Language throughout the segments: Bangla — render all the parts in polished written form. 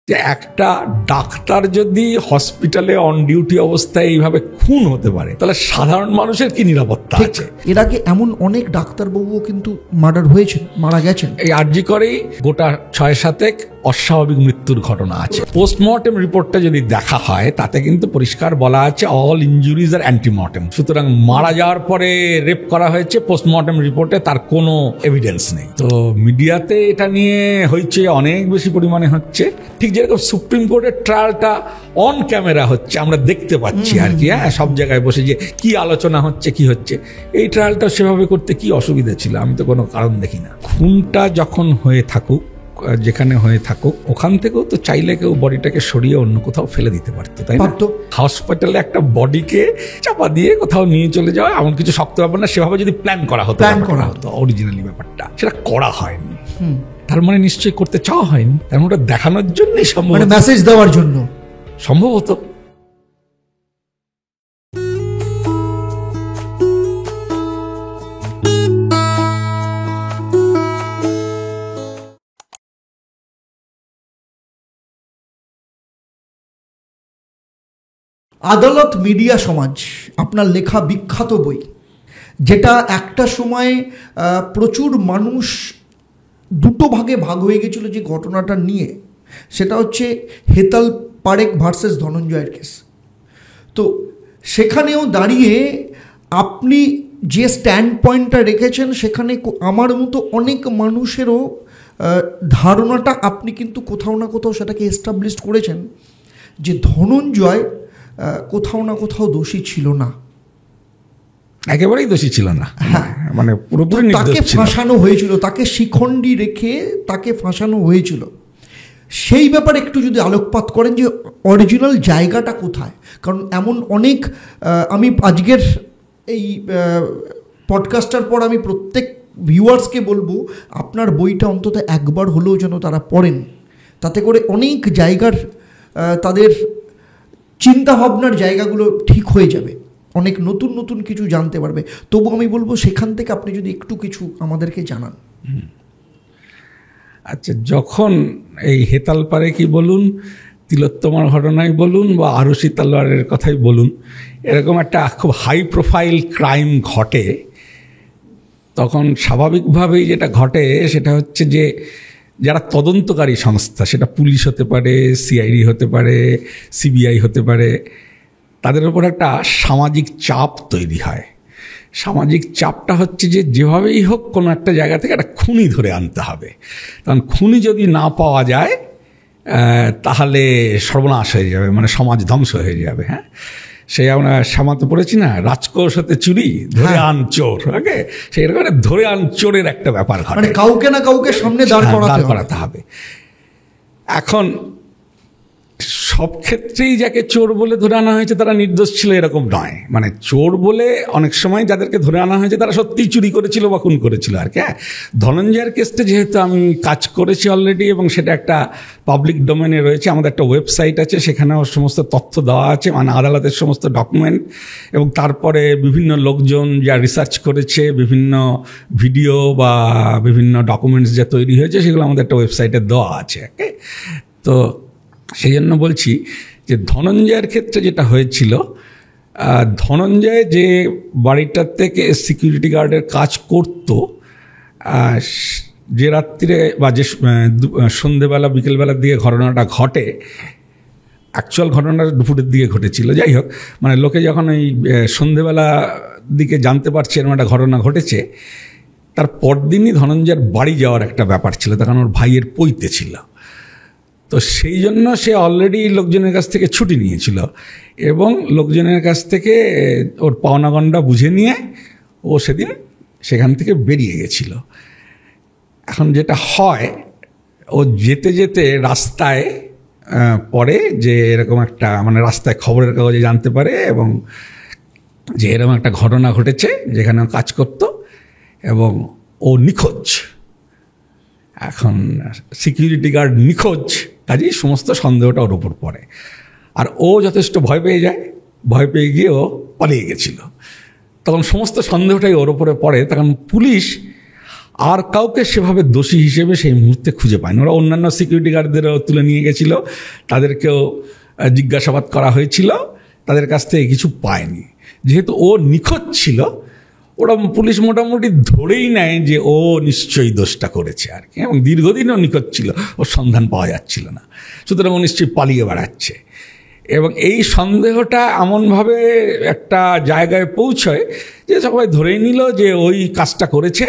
যে একটা ডাক্তার যদি হসপিটালে অন ডিউটি অবস্থায় এইভাবে খুন হতে পারে, তাহলে সাধারণ মানুষের কি নিরাপত্তা আছে? এর আগে এমন অনেক ডাক্তারবাবুও কিন্তু মারা গেছেন। এই আরজি করেই গোটা 6-7 অস্বাভাবিক মৃত্যুর ঘটনা আছে। পোস্টমর্টেম রিপোর্টটা যদি দেখা হয় তাতে কিন্তু পরিষ্কার বলা আছে অল ইনজুরিজ আর অ্যান্টিমর্টেম। সুতরাং মারা যাওয়ার পরে রেপ করা হয়েছে, পোস্টমর্টেম রিপোর্টে তার কোনো এভিডেন্স নেই। তো মিডিয়াতে এটা নিয়ে হয়েছে অনেক বেশি পরিমাণে হচ্ছে, ঠিক যেরকম সুপ্রিম কোর্টের ট্রায়ালটা অন ক্যামেরা হচ্ছে, আমরা দেখতে পাচ্ছি আর কি, হ্যাঁ, সব জায়গায় বসে যে কি আলোচনা হচ্ছে কি হচ্ছে। এই ট্রায়ালটা সেভাবে করতে কি অসুবিধা ছিল? আমি তো কোনো কারণ দেখি না। খুনটা যখন হয়ে থাকুক, যেখানে হয়ে থাকুক, ওখান থেকেও তো চাইলে কেউ বডিটাকে সরিয়ে অন্য কোথাও ফেলে দিতে পারতো, তাই না? হসপিটালে একটা বডিকে চাপা দিয়ে কোথাও নিয়ে চলে যাওয়া এমন কিছু শক্ত ব্যাপার না। সেভাবে যদি প্ল্যান করা হতো অরিজিনালি ব্যাপারটা, সেটা করা হয়নি। তার মানে নিশ্চয়ই করতে চাওয়া হয়নি, তার মানে দেখানোর জন্যই সম্ভব, মেসেজ দেওয়ার জন্য সম্ভবত। আদালত মিডিয়া সমাজ, আপনার লেখা বিখ্যাত বই, যেটা একটা সময় প্রচুর মানুষ দুটো ভাগে ভাগ হয়ে গেছিল যে ঘটনাটা নিয়ে, সেটা হচ্ছে হেতাল পারেখ ভার্সেস ধনঞ্জয়ের কেস। তো সেখানেও দাঁড়িয়ে আপনি যে স্ট্যান্ড পয়েন্টটা রেখেছেন, সেখানে আমার মতো অনেক মানুষেরও ধারণাটা আপনি কিন্তু কোথাও না কোথাও সেটাকে এস্টাবলিশ করেছেন যে ধনঞ্জয় কোথাও না কোথাও দোষী ছিল না, একেবারেই দোষী ছিল না। হ্যাঁ, মানে পুরোপুরি তাকে ফাঁসানো হয়েছিল, তাকে শিখণ্ডি রেখে তাকে ফাঁসানো হয়েছিল। সেই ব্যাপারে একটু যদি আলোকপাত করেন যে অরিজিনাল জায়গাটা কোথায়। কারণ এমন অনেক, আমি আজকের এই পডকাস্টার পর আমি প্রত্যেক ভিউয়ার্সকে বলবো আপনার বইটা অন্তত একবার হলেও যেন তারা পড়েন, তাতে করে অনেক জায়গার তাদের চিন্তাভাবনার জায়গাগুলো ঠিক হয়ে যাবে, অনেক নতুন নতুন কিছু জানতে পারবে। তবু আমি বলবো সেখান থেকে আপনি যদি একটু কিছু আমাদেরকে জানান। আচ্ছা, যখন এই হেতাল পারেখই বলুন, তিলোত্তমার ঘটনাই বলুন, বা আরুষি তালওয়ারের কথাই বলুন, এরকম একটা খুব হাই প্রোফাইল ক্রাইম ঘটে, তখন স্বাভাবিকভাবেই যেটা ঘটে সেটা হচ্ছে যে যারা তদন্তকারী সংস্থা, সেটা পুলিশ হতে পারে, সিআইডি হতে পারে, সিবিআই হতে পারে, তাদের উপর একটা সামাজিক চাপ তৈরি হয়। সামাজিক চাপটা হচ্ছে যে যেভাবেই হোক কোনো একটা জায়গা থেকে একটা খুনি ধরে আনতে হবে, কারণ খুনি যদি না পাওয়া যায় তাহলে সর্বনাশ হয়ে যাবে, মানে সমাজ ধ্বংস হয়ে যাবে। হ্যাঁ, সেই আমরা সামাতে পড়েছি না, রাজকোষ হতে চুরি, ধরে আন চোর। ওকে, সেই রকম ধরে আন চোরের একটা ব্যাপার ঘটে, মানে কাউকে না কাউকে সামনে দাঁড় করাতে হবে। এখন সব ক্ষেত্রেই যাকে চোর বলে ধরে আনা হয়েছে তারা নির্দোষ ছিল এরকম নয়। মানে চোর বলে অনেক সময় যাদেরকে ধরে আনা হয়েছে তারা সত্যিই চুরি করেছিল বা খুন করেছিল আর কি। ধনঞ্জয়ের কেসটা যেহেতু আমি কাজ করেছি অলরেডি এবং সেটা একটা পাবলিক ডোমেনে রয়েছে, আমাদের একটা ওয়েবসাইট আছে, সেখানেও সমস্ত তথ্য দেওয়া আছে, মানে আদালতের সমস্ত ডকুমেন্ট, এবং তারপরে বিভিন্ন লোকজন যা রিসার্চ করেছে, বিভিন্ন ভিডিও বা বিভিন্ন ডকুমেন্টস যা তৈরি হয়েছে, সেগুলো আমাদের একটা ওয়েবসাইটে দেওয়া আছে। ওকে, তো সেই জন্য বলছি যে ধনঞ্জয়ের ক্ষেত্রে যেটা হয়েছিল, ধনঞ্জয় যে বাড়িটার থেকে সিকিউরিটি গার্ডের কাজ করত, যে রাত্রিরে বা যে সন্ধেবেলা বিকেলবেলার দিকে ঘটনাটা ঘটে, অ্যাকচুয়াল ঘটনাটা দুপুরের দিকে ঘটেছিল। যাই হোক, মানে লোকে যখন ওই সন্ধেবেলা দিকে জানতে পারছে এরকম একটা ঘটনা ঘটেছে, তার পরদিনই ধনঞ্জয়ের বাড়ি যাওয়ার একটা ব্যাপার ছিল, তখন ওর ভাইয়ের পৈতে ছিল। তো সেই জন্য সে অলরেডি লোকজনের কাছ থেকে ছুটি নিয়েছিল এবং লোকজনের কাছ থেকে ওর পাওনাগণ্ডা বুঝে নিয়ে ও সেদিন সেখান থেকে বেরিয়ে গেছিল। এখন যেটা হয়, ও যেতে যেতে রাস্তায় পড়ে যে এরকম একটা, মানে রাস্তায় খবরের কাগজে জানতে পারে এবং যে এরকম একটা ঘটনা ঘটেছে যেখানে ও কাজ করত এবং ও নিখোঁজ। এখন সিকিউরিটি গার্ড নিখোঁজ, কাজেই সমস্ত সন্দেহটা ওর উপর পড়ে, আর ও যথেষ্ট ভয় পেয়ে যায়। ভয় পেয়ে গিয়ে ও পালিয়ে গেছিল। তখন সমস্ত সন্দেহটাই ওর উপরে পড়ে। তখন পুলিশ আর কাউকে সেভাবে দোষী হিসেবে সেই মুহূর্তে খুঁজে পায়নি। ওরা অন্যান্য সিকিউরিটি গার্ডদেরও তুলে নিয়ে গেছিল, তাদেরকেও জিজ্ঞাসাবাদ করা হয়েছিল, তাদের কাছ থেকে কিছু পায়নি। যেহেতু ও নিখোঁজ ছিল, ওরা পুলিশ মোটামুটি ধরেই নেয় যে ও নিশ্চয়ই দোষটা করেছে আর কি, এবং দীর্ঘদিনও নিখোঁজ ছিল, ওর সন্ধান পাওয়া যাচ্ছিল না, সুতরাং ও নিশ্চয়ই পালিয়ে বেড়াচ্ছে। এবং এই সন্দেহটা এমনভাবে একটা জায়গায় পৌঁছয় যে সবাই ধরেই নিল যে ওই কাজটা করেছে।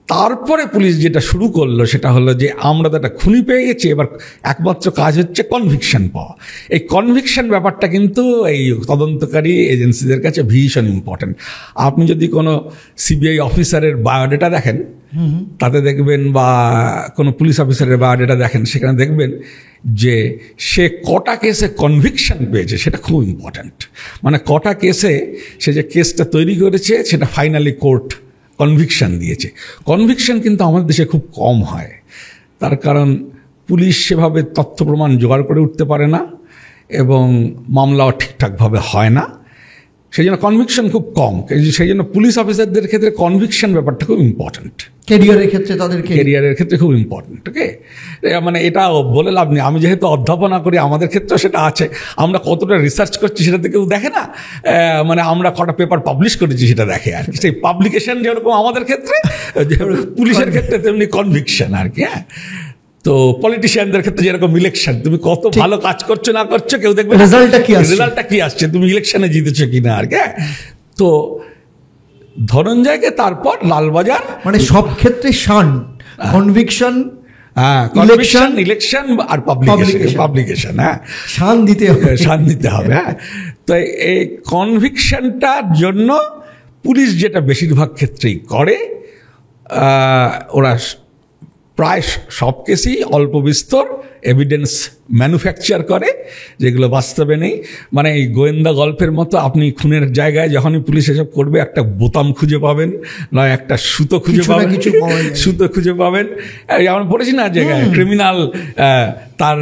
তারপরে পুলিশ যেটা শুরু করলো সেটা হলো যে আমরা তো একটা খুনি পেয়ে গেছি, এবার একমাত্র কাজ হচ্ছে কনভিকশন পাওয়া। এই কনভিকশন ব্যাপারটা কিন্তু এই তদন্তকারী এজেন্সিদের কাছে ভীষণ ইম্পর্ট্যান্ট। আপনি যদি কোনো সিবিআই অফিসারের বায়োডাটা দেখেন, তাতে দেখবেন, বা কোনো পুলিশ অফিসারের বায়োডাটা দেখেন, সেখানে দেখবেন যে সে কটা কেসে কনভিকশন পেয়েছে, সেটা খুব ইম্পর্ট্যান্ট। মানে কটা কেসে সে যে কেসটা তৈরি করেছে সেটা ফাইনালি কোর্ট কনভিকশন দিয়েছে। কনভিকশন কিন্তু আমাদের দেশে খুব কম হয়, তার কারণ পুলিশ সেভাবে তথ্য প্রমাণ জোগাড় করে উঠতে পারে না এবং মামলাও ঠিকঠাকভাবে হয় না, সেই জন্য কনভিকশন খুব কম। সেই জন্য পুলিশ অফিসারদের ক্ষেত্রে কনভিকশন ব্যাপারটা খুব ইম্পর্ট্যান্ট, ক্যারিয়ারের ক্ষেত্রে, তাদের ক্যারিয়ারের ক্ষেত্রে খুব ইম্পর্ট্যান্ট। ওকে, মানে এটা বলে লাভ নেই। আমি যেহেতু অধ্যাপনা করি, আমাদের ক্ষেত্রেও সেটা আছে। আমরা কতটা রিসার্চ করছি সেটা তো কেউ দেখে না, মানে আমরা কটা পেপার পাবলিশ করেছি সেটা দেখে আর কি। সেই পাবলিকেশন যেরকম আমাদের ক্ষেত্রে, পুলিশের ক্ষেত্রে তেমনি কনভিকশন আর কি। হ্যাঁ, তো পলিটিশিয়ানদের ক্ষেত্রে যেরকম ইলেকশন, তুমি কত ভালো কাজ করছো না করছো কেউ দেখবে রেজাল্টটা কি আসছে, তুমি ইলেকশনে জিতেছো কিনা আর কি। তো ধনঞ্জয়কে তারপর লালবাজার, মানে সব ক্ষেত্রে শান, কনভিকশন, ইলেকশন আর পাবলিকেশন, হ্যাঁ, শান দিতে হবে। হ্যাঁ, তো এই কনভিকশনটার জন্য পুলিশ যেটা বেশিরভাগ ক্ষেত্রেই করে, ওরা প্রায় সব কেসেই অল্প বিস্তর এভিডেন্স ম্যানুফ্যাকচার করে, যেগুলো বাস্তবে নেই। মানে এই গোয়েন্দা গল্পের মতো আপনি খুনের জায়গায় যখনই পুলিশ এসব করবে, একটা বোতাম খুঁজে পাবেন, নয় একটা সুতো খুঁজে পাবেন, সুতো খুঁজে পাবেন। আমরা পড়েছি না, যে ক্রিমিনাল তার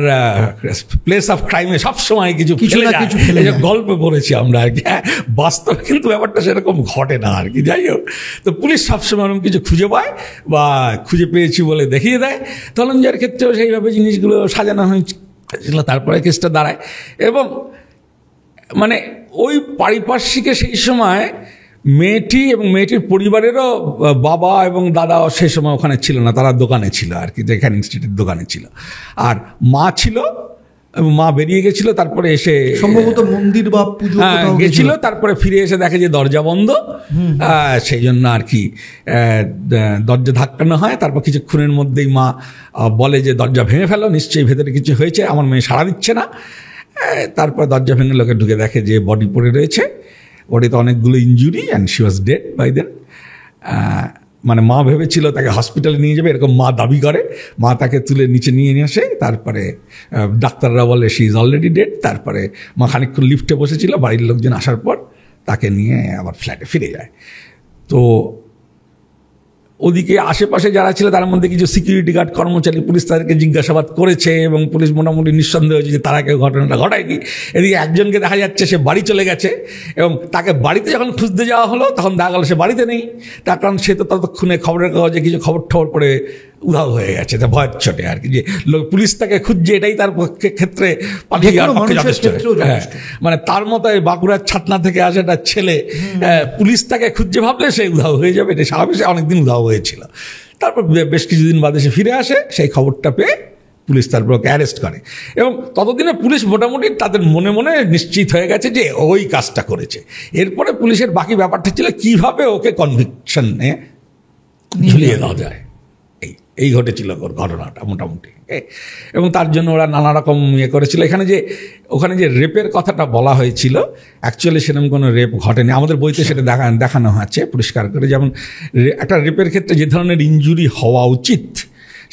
প্লেস অফ ক্রাইমে সবসময় কিছু গল্পে পড়েছি আমরা আর কি। বাস্তবে কিন্তু ব্যাপারটা সেরকম ঘটে না আর কি। যাই হোক, তো পুলিশ সবসময় এরকম কিছু খুঁজে পায় বা খুঁজে পেয়েছি বলে দেখিয়ে দেয়। ধনঞ্জয়ের ক্ষেত্রেও সেইভাবে জিনিসগুলো সাজানো হয়েছিল, তারপরে কেসটা দাঁড়ায়। এবং মানে ওই পারিপার্শ্বিকে সেই সময় মেয়েটি এবং মেয়েটির পরিবারেরও বাবা এবং দাদাও সেই সময় ওখানে ছিল না, তারা দোকানে ছিল আর কি, যেখানে ইনস্টিটিউটের দোকানে ছিল। আর মা ছিল, এবং মা বেরিয়ে গেছিল, তারপরে এসে সম্ভবত মন্দির বা পুজো গেছিল, তারপরে ফিরে এসে দেখে যে দরজা বন্ধ। সেই জন্য আর কি দরজা ধাক্কানো হয়। তারপর কিছুক্ষণের মধ্যেই মা বলে যে দরজা ভেঙে ফেলো, নিশ্চয়ই ভেতরে কিছু হয়েছে, আমার মেয়ে সাড়া দিচ্ছে না। তারপর দরজা ভেঙে লোকে ঢুকে দেখে যে বডি পড়ে রয়েছে, বডিতে অনেকগুলো injury, and she was dead by then. মানে মা ভেবেছিল তাকে হসপিটালে নিয়ে যাবে, এরকম মা দাবি করে। মা তাকে তুলে নিচে নিয়ে আসে, তারপরে ডাক্তাররা বলে শি ইজ অলরেডি ডেড। তারপরে মা খানিকক্ষণ লিফটে বসেছিল, বাড়ির লোকজন আসার পর তাকে নিয়ে আবার ফ্ল্যাটে ফিরে যায়। তো ওদিকে আশেপাশে যারা ছিল তার মধ্যে কিছু সিকিউরিটি গার্ড কর্মচারী, পুলিশ তাদেরকে জিজ্ঞাসাবাদ করেছে এবং পুলিশ মোটামুটি নিঃসন্দেহ হয়েছে যে তারা কেউ ঘটনাটা ঘটায়নি। এদিকে একজনকে দেখা যাচ্ছে সে বাড়ি চলে গেছে, এবং তাকে বাড়িতে যখন খুঁজতে যাওয়া হলো তখন দেখা গেল সে বাড়িতে নেই, তার কারণ সে তো ততক্ষণে খবরের কাগজে কিছু খবর পড়ে উধাও হয়ে গেছে, তা ভয়ের চোটে আর কি। যে পুলিশ তাকে খুঁজছে, এটাই তার ক্ষেত্রে পালিয়ে যাওয়ার পক্ষে যথেষ্ট। হ্যাঁ, মানে তার মতো বাঁকুড়ার ছাতনা থেকে আসে একটা ছেলে, পুলিশ তাকে খুঁজছে ভাবলে সে উধাও হয়ে যাবে, এটা স্বাভাবিক। সে অনেকদিন উধাও হয়েছিল। তারপর বেশ কিছুদিন বাদে সে ফিরে আসে, সেই খবরটা পেয়ে পুলিশ তারপর ওকে অ্যারেস্ট করে। এবং ততদিনে পুলিশ মোটামুটি তাদের মনে মনে নিশ্চিত হয়ে গেছে যে ওই কাজটা করেছে। এরপরে পুলিশের বাকি ব্যাপারটা ছিল কীভাবে ওকে কনভিকশনে ঝুলিয়ে দেওয়া যায়। এই ঘটেছিল ঘটনাটা মোটামুটি। এবং তার জন্য ওরা নানা রকম করেছিল। ওখানে যে রেপের কথাটা বলা হয়েছিল, অ্যাকচুয়ালি সেরকম কোনো রেপ ঘটেনি। আমাদের বইতে সেটা দেখানো হচ্ছে পরিষ্কার করে। যেমন একটা রেপের ক্ষেত্রে যে ধরনের ইনজুরি হওয়া উচিত,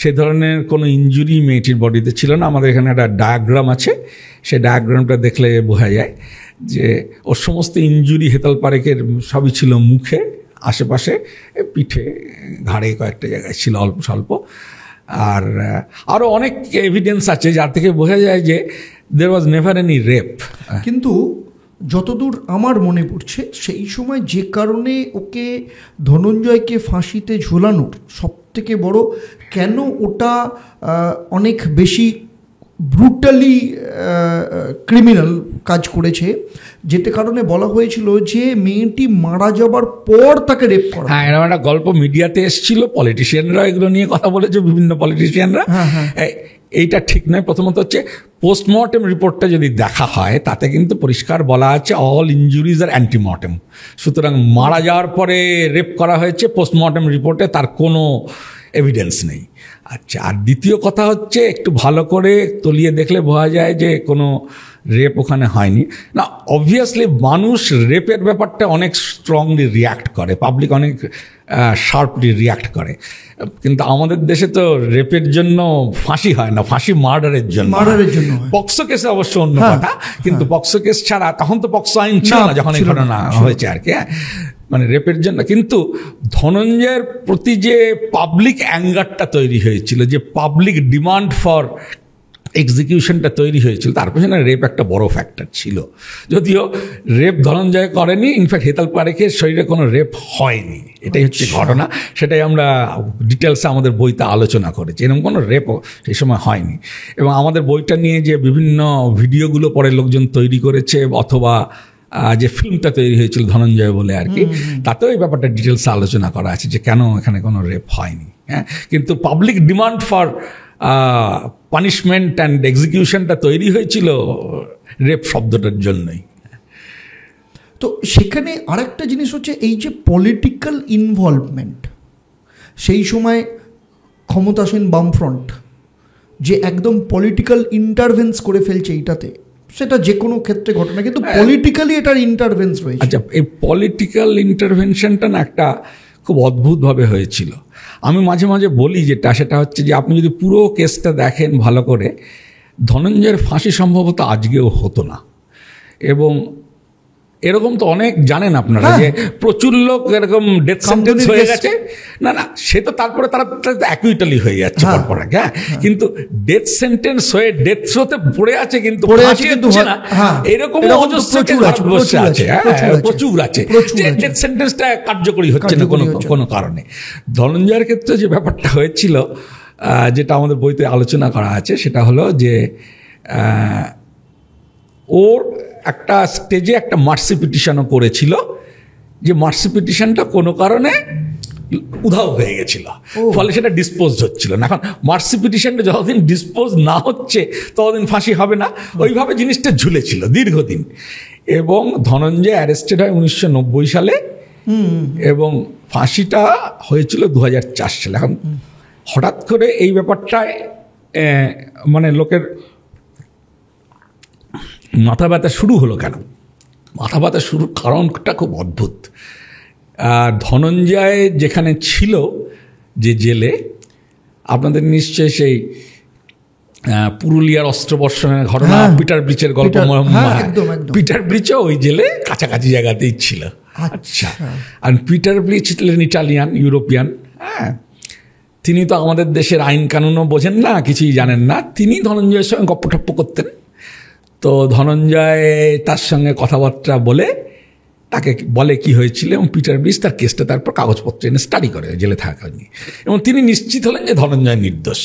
সে ধরনের কোনো ইনজুরি মেয়েটির বডিতে ছিল না। আমাদের এখানে একটা ডায়াগ্রাম আছে, সেই ডায়াগ্রামটা দেখলে বোঝা যায় যে ওর সমস্ত ইনজুরি হেতাল পারেকের সবই ছিল মুখে, আশেপাশে, পিঠে, ঘাড়ে কয়েকটা জায়গায় ছিল অল্প স্বল্প। আর আরও অনেক এভিডেন্স আছে যার থেকে বোঝা যায় যে দেয়ার ওয়াজ নেভার এনি রেপ। কিন্তু যতদূর আমার মনে পড়ছে সেই সময় যে কারণে ওকে ধনঞ্জয়কে ফাঁসিতে ঝোলানোর সবথেকে বড় কেন ওটা অনেক বেশি ব্রুটালি ক্রিমিনাল কাজ করেছে, যেটা কারণে বলা হয়েছিল যে মেয়েটি মারা যাবার পর তাকে রেপ করা। হ্যাঁ, এরকম একটা গল্প মিডিয়াতে এসেছিল, পলিটিশিয়ানরা এগুলো নিয়ে কথা বলেছে, বিভিন্ন পলিটিশিয়ানরা। এইটা ঠিক নয়। প্রথমত হচ্ছে পোস্টমর্টেম রিপোর্টটা যদি দেখা হয় তাতে কিন্তু পরিষ্কার বলা আছে অল ইনজুরিজ আর অ্যান্টিমর্টেম। সুতরাং মারা যাওয়ার পরে রেপ করা হয়েছে পোস্টমর্টেম রিপোর্টে তার কোনো এভিডেন্স নেই। আচ্ছা, আর দ্বিতীয় কথা হচ্ছে একটু ভালো করে তলিয়ে দেখলে বোঝা যায় যে কোনো রেপ ওখানে হয়নি। না, অবভিয়াসলি মানুষ রেপের ব্যাপারটা অনেক স্ট্রংলি রিয়াক্ট করে, পাবলিক অনেক শার্পলি রিয়াক্ট করে, কিন্তু আমাদের দেশে তো রেপের জন্য ফাঁসি হয় না, ফাঁসি মার্ডারের জন্য। পক্সো কেসে অবশ্য অন্য কথা, কিন্তু পক্সো কেস ছাড়া তখন তো পক্সো আইন ছিল না যখন এই ঘটনা হয়েছে আর কি, মানে রেপের জন্য। কিন্তু ধনঞ্জয়ের প্রতি যে পাবলিক অ্যাঙ্গারটা তৈরি হয়েছিল, যে পাবলিক ডিমান্ড ফর এক্সিকিউশনটা তৈরি হয়েছিল, তার পেছনে রেপ একটা বড় ফ্যাক্টর ছিল। যদিও রেপ ধনঞ্জয় করেনি, ইনফ্যাক্ট হেতাল পারেখের শরীরে কোনো রেপ হয়নি, এটাই হচ্ছে ঘটনা। সেটাই আমরা ডিটেলসে আমাদের বইতে আলোচনা করেছি, এরকম কোনো রেপও সেই সময় হয়নি। এবং আমাদের বইটা নিয়ে যে বিভিন্ন ভিডিওগুলো পরে লোকজন তৈরি করেছে, অথবা যে ফিল্মটা তৈরি হয়েছিল ধনঞ্জয় বলে আর কি, তাতেও এই ব্যাপারটা ডিটেলসে আলোচনা করা আছে যে কেন এখানে কোনো রেপ হয়নি। হ্যাঁ, কিন্তু public demand for punishment and এক্সিকিউশনটা তৈরি হয়েছিল রেপ শব্দটার জন্যই। তো সেখানে আরেকটা জিনিস হচ্ছে এই যে পলিটিক্যাল ইনভলভমেন্ট, সেই সময় ক্ষমতাসীন বামফ্রন্ট যে একদম পলিটিক্যাল ইন্টারভেন্স করে ফেলছে এইটাতে, সেটা যে কোনো ক্ষেত্রে ঘটনা, কিন্তু পলিটিক্যালি এটার ইন্টারভেন্স রয়েছে। আচ্ছা, এই পলিটিক্যাল ইন্টারভেনশনটা না একটা খুব অদ্ভুতভাবে হয়েছিল। আমি মাঝে মাঝে বলি যেটা, সেটা হচ্ছে যে আপনি যদি পুরো কেসটা দেখেন ভালো করে, ধনঞ্জয়ের ফাঁসি সম্ভবত আজকেও হতো না। এবং এরকম তো অনেক জানেন আপনারা যে প্রচুর লোক এরকম ডেথ সেন্টেন্স হয়ে গেছে, না না সে তো তারপরে তারা অ্যাকুইটালি হয়ে যাচ্ছে পরপর, হ্যাঁ, কিন্তু ডেথ সেন্টেন্স হয়ে ডেথ রোতে পড়ে আছে, কিন্তু এরকম প্রচুর আছে ডেথ সেন্টেন্সটা কার্যকরী হচ্ছে না কোনো কারণে। ধনঞ্জয়ের ক্ষেত্রে যে ব্যাপারটা হয়েছিল, যেটা আমাদের বইতে আলোচনা করা আছে, সেটা হলো যে ওর একটা স্টেজে একটা মার্সি পিটিশনও করেছিল, যে মার্সি পিটিশনটা কোনো কারণে উধাও হয়ে গেছিল, ফলে সেটা ডিসপোজ হচ্ছিল না। এখন মার্সি পিটিশনটা যতদিন ডিসপোজ না হচ্ছে ততদিন ফাঁসি হবে না, ওইভাবে জিনিসটা ঝুলেছিল দীর্ঘদিন। এবং ধনঞ্জয় অ্যারেস্টেড হয় 1990 সালে, এবং ফাঁসিটা হয়েছিল 2004 সালে। এখন হঠাৎ করে এই ব্যাপারটায় মানে লোকের মাথা ব্যথা শুরু হলো কেন? মাথা ব্যথা শুরুর কারণটা খুব অদ্ভুত। ধনঞ্জয় যেখানে ছিল, যে জেলে, আপনাদের নিশ্চয়ই সেই পুরুলিয়ার অস্ত্রবর্ষণের ঘটনা, পিটার ব্রিচের গল্প, পিটার ব্রিচও ওই জেলে কাছাকাছি জায়গাতেই ছিল। আচ্ছা, আর পিটার ব্রিচ ছিলেন ইটালিয়ান, ইউরোপিয়ান, হ্যাঁ, তিনি তো আমাদের দেশের আইন কানুনও বোঝেন না, কিছুই জানেন না। তিনি ধনঞ্জয়ের সঙ্গে গপ্পটপ্প করতেন। তো ধনঞ্জয় তার সঙ্গে কথাবার্তা বলে তাকে বলে কি হয়েছিল, এবং পিটার ব্রিচ তার কেসটা তারপর কাগজপত্র এনে স্টাডি করে জেলে থাকাকালীন, এবং তিনি নিশ্চিত হলেন যে ধনঞ্জয় নির্দোষ।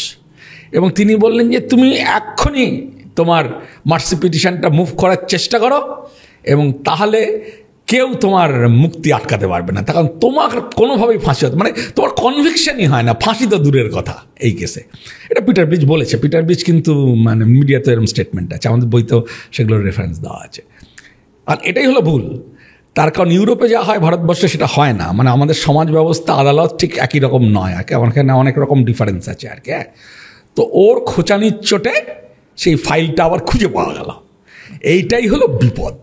এবং তিনি বললেন যে তুমি এক্ষুনি তোমার মার্সি পিটিশনটা মুভ করার চেষ্টা করো, এবং তাহলে কেউ তোমার মুক্তি আটকাতে পারবে না, কারণ তোমার কোনোভাবেই ফাঁসি হতো, মানে তোমার কনভিকশনই হয় না, ফাঁসি তো দূরের কথা এই কেসে। এটা পিটার ব্রিচ বলেছে। পিটার ব্রিচ কিন্তু মানে মিডিয়াতে এরকম স্টেটমেন্ট আছে, আমাদের বইতেও সেগুলোর রেফারেন্স দেওয়া আছে। আর এটাই হলো ভুল, তার কারণ ইউরোপে যা হয় ভারতবর্ষে সেটা হয় না। মানে আমাদের সমাজ ব্যবস্থা, আদালত ঠিক একই রকম নয় আর কি, এখানে অনেক রকম ডিফারেন্স আছে আর কি। তো ওর খোঁচানির চোটে সেই ফাইলটা আবার খুঁজে পাওয়া গেল, এইটাই হলো বিপদ।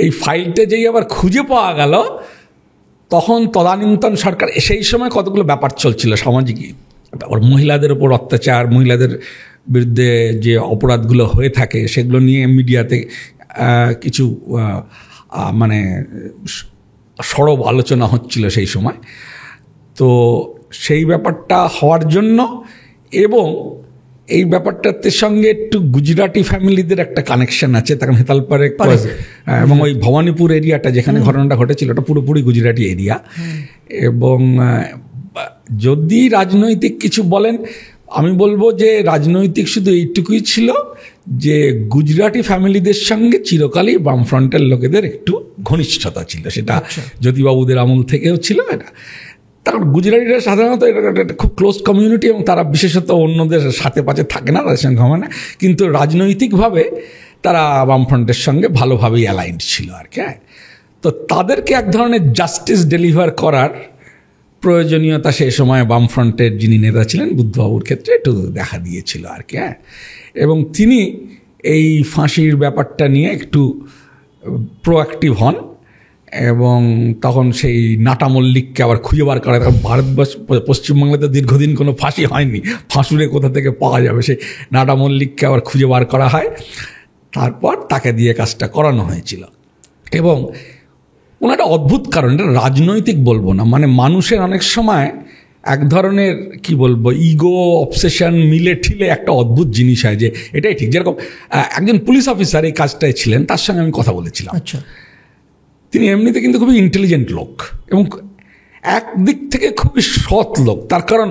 এই ফাইলটা যেই আবার খুঁজে পাওয়া গেল, তখন তদানীন্তন সরকার, সেই সময় কতগুলো ব্যাপার চলছিল সামাজিক, তারপর মহিলাদের ওপর অত্যাচার, মহিলাদের বিরুদ্ধে যে অপরাধগুলো হয়ে থাকে সেগুলো নিয়ে মিডিয়াতে কিছু মানে সরব আলোচনা হচ্ছিল সেই সময়। তো সেই ব্যাপারটা হওয়ার জন্য, এবং এই ব্যাপারটাতে সঙ্গে একটু গুজরাটি ফ্যামিলিদের একটা কানেকশন আছে, তখন হেতালপাড়ে এবং ওই ভবানীপুর এরিয়াটা যেখানে ঘটনাটা ঘটেছিল ওটা পুরোপুরি গুজরাটি এরিয়া। এবং যদি রাজনৈতিক কিছু বলেন, আমি বলবো যে রাজনৈতিক শুধু এইটুকুই ছিল যে গুজরাটি ফ্যামিলিদের সঙ্গে চিরকালই বামফ্রন্টের লোকেদের একটু ঘনিষ্ঠতা ছিল, সেটা জ্যোতিবাবুদের আমল থেকেও ছিল। এটা কারণ গুজরাটিরা সাধারণত এটা খুব ক্লোজ কমিউনিটি এবং তারা বিশেষত অন্যদের সাথে পাশে থাকে না, তাদের সঙ্গে হয় না, কিন্তু রাজনৈতিকভাবে তারা বামফ্রন্টের সঙ্গে ভালোভাবেই অ্যালাইন্ড ছিল আর কি। তো তাদেরকে এক ধরনের জাস্টিস ডেলিভার করার প্রয়োজনীয়তা সেই সময় বামফ্রন্টের যিনি নেতা ছিলেন বুদ্ধবাবুর ক্ষেত্রে একটু দেখা দিয়েছিল আর কি। এবং তিনি এই ফাঁসির ব্যাপারটা নিয়ে একটু প্রোঅ্যাক্টিভ হন এবং তখন সেই নাটা মল্লিককে আবার খুঁজে বার করা। তখন ভারতবর্ষ পশ্চিমবাংলাতে দীর্ঘদিন কোনো ফাঁসি হয়নি, ফাঁসুরে কোথা থেকে পাওয়া যাবে, সেই নাটা মল্লিককে আবার খুঁজে বার করা হয়, তারপর তাকে দিয়ে কাজটা করানো হয়েছিল। এবং ওনার একটা অদ্ভুত কারণ, এটা রাজনৈতিক বলবো না, মানে মানুষের অনেক সময় এক ধরনের কি বলবো ইগো অবসেশন মিলে ঠিলে একটা অদ্ভুত জিনিস হয় যে এটাই ঠিক। যেরকম একজন পুলিশ অফিসার এই কাজটায় ছিলেন, তার সঙ্গে আমি কথা বলেছিলাম। আচ্ছা, তিনি এমনিতে কিন্তু খুবই ইন্টেলিজেন্ট লোক এবং একদিক থেকে খুবই সৎ লোক। তার কারণ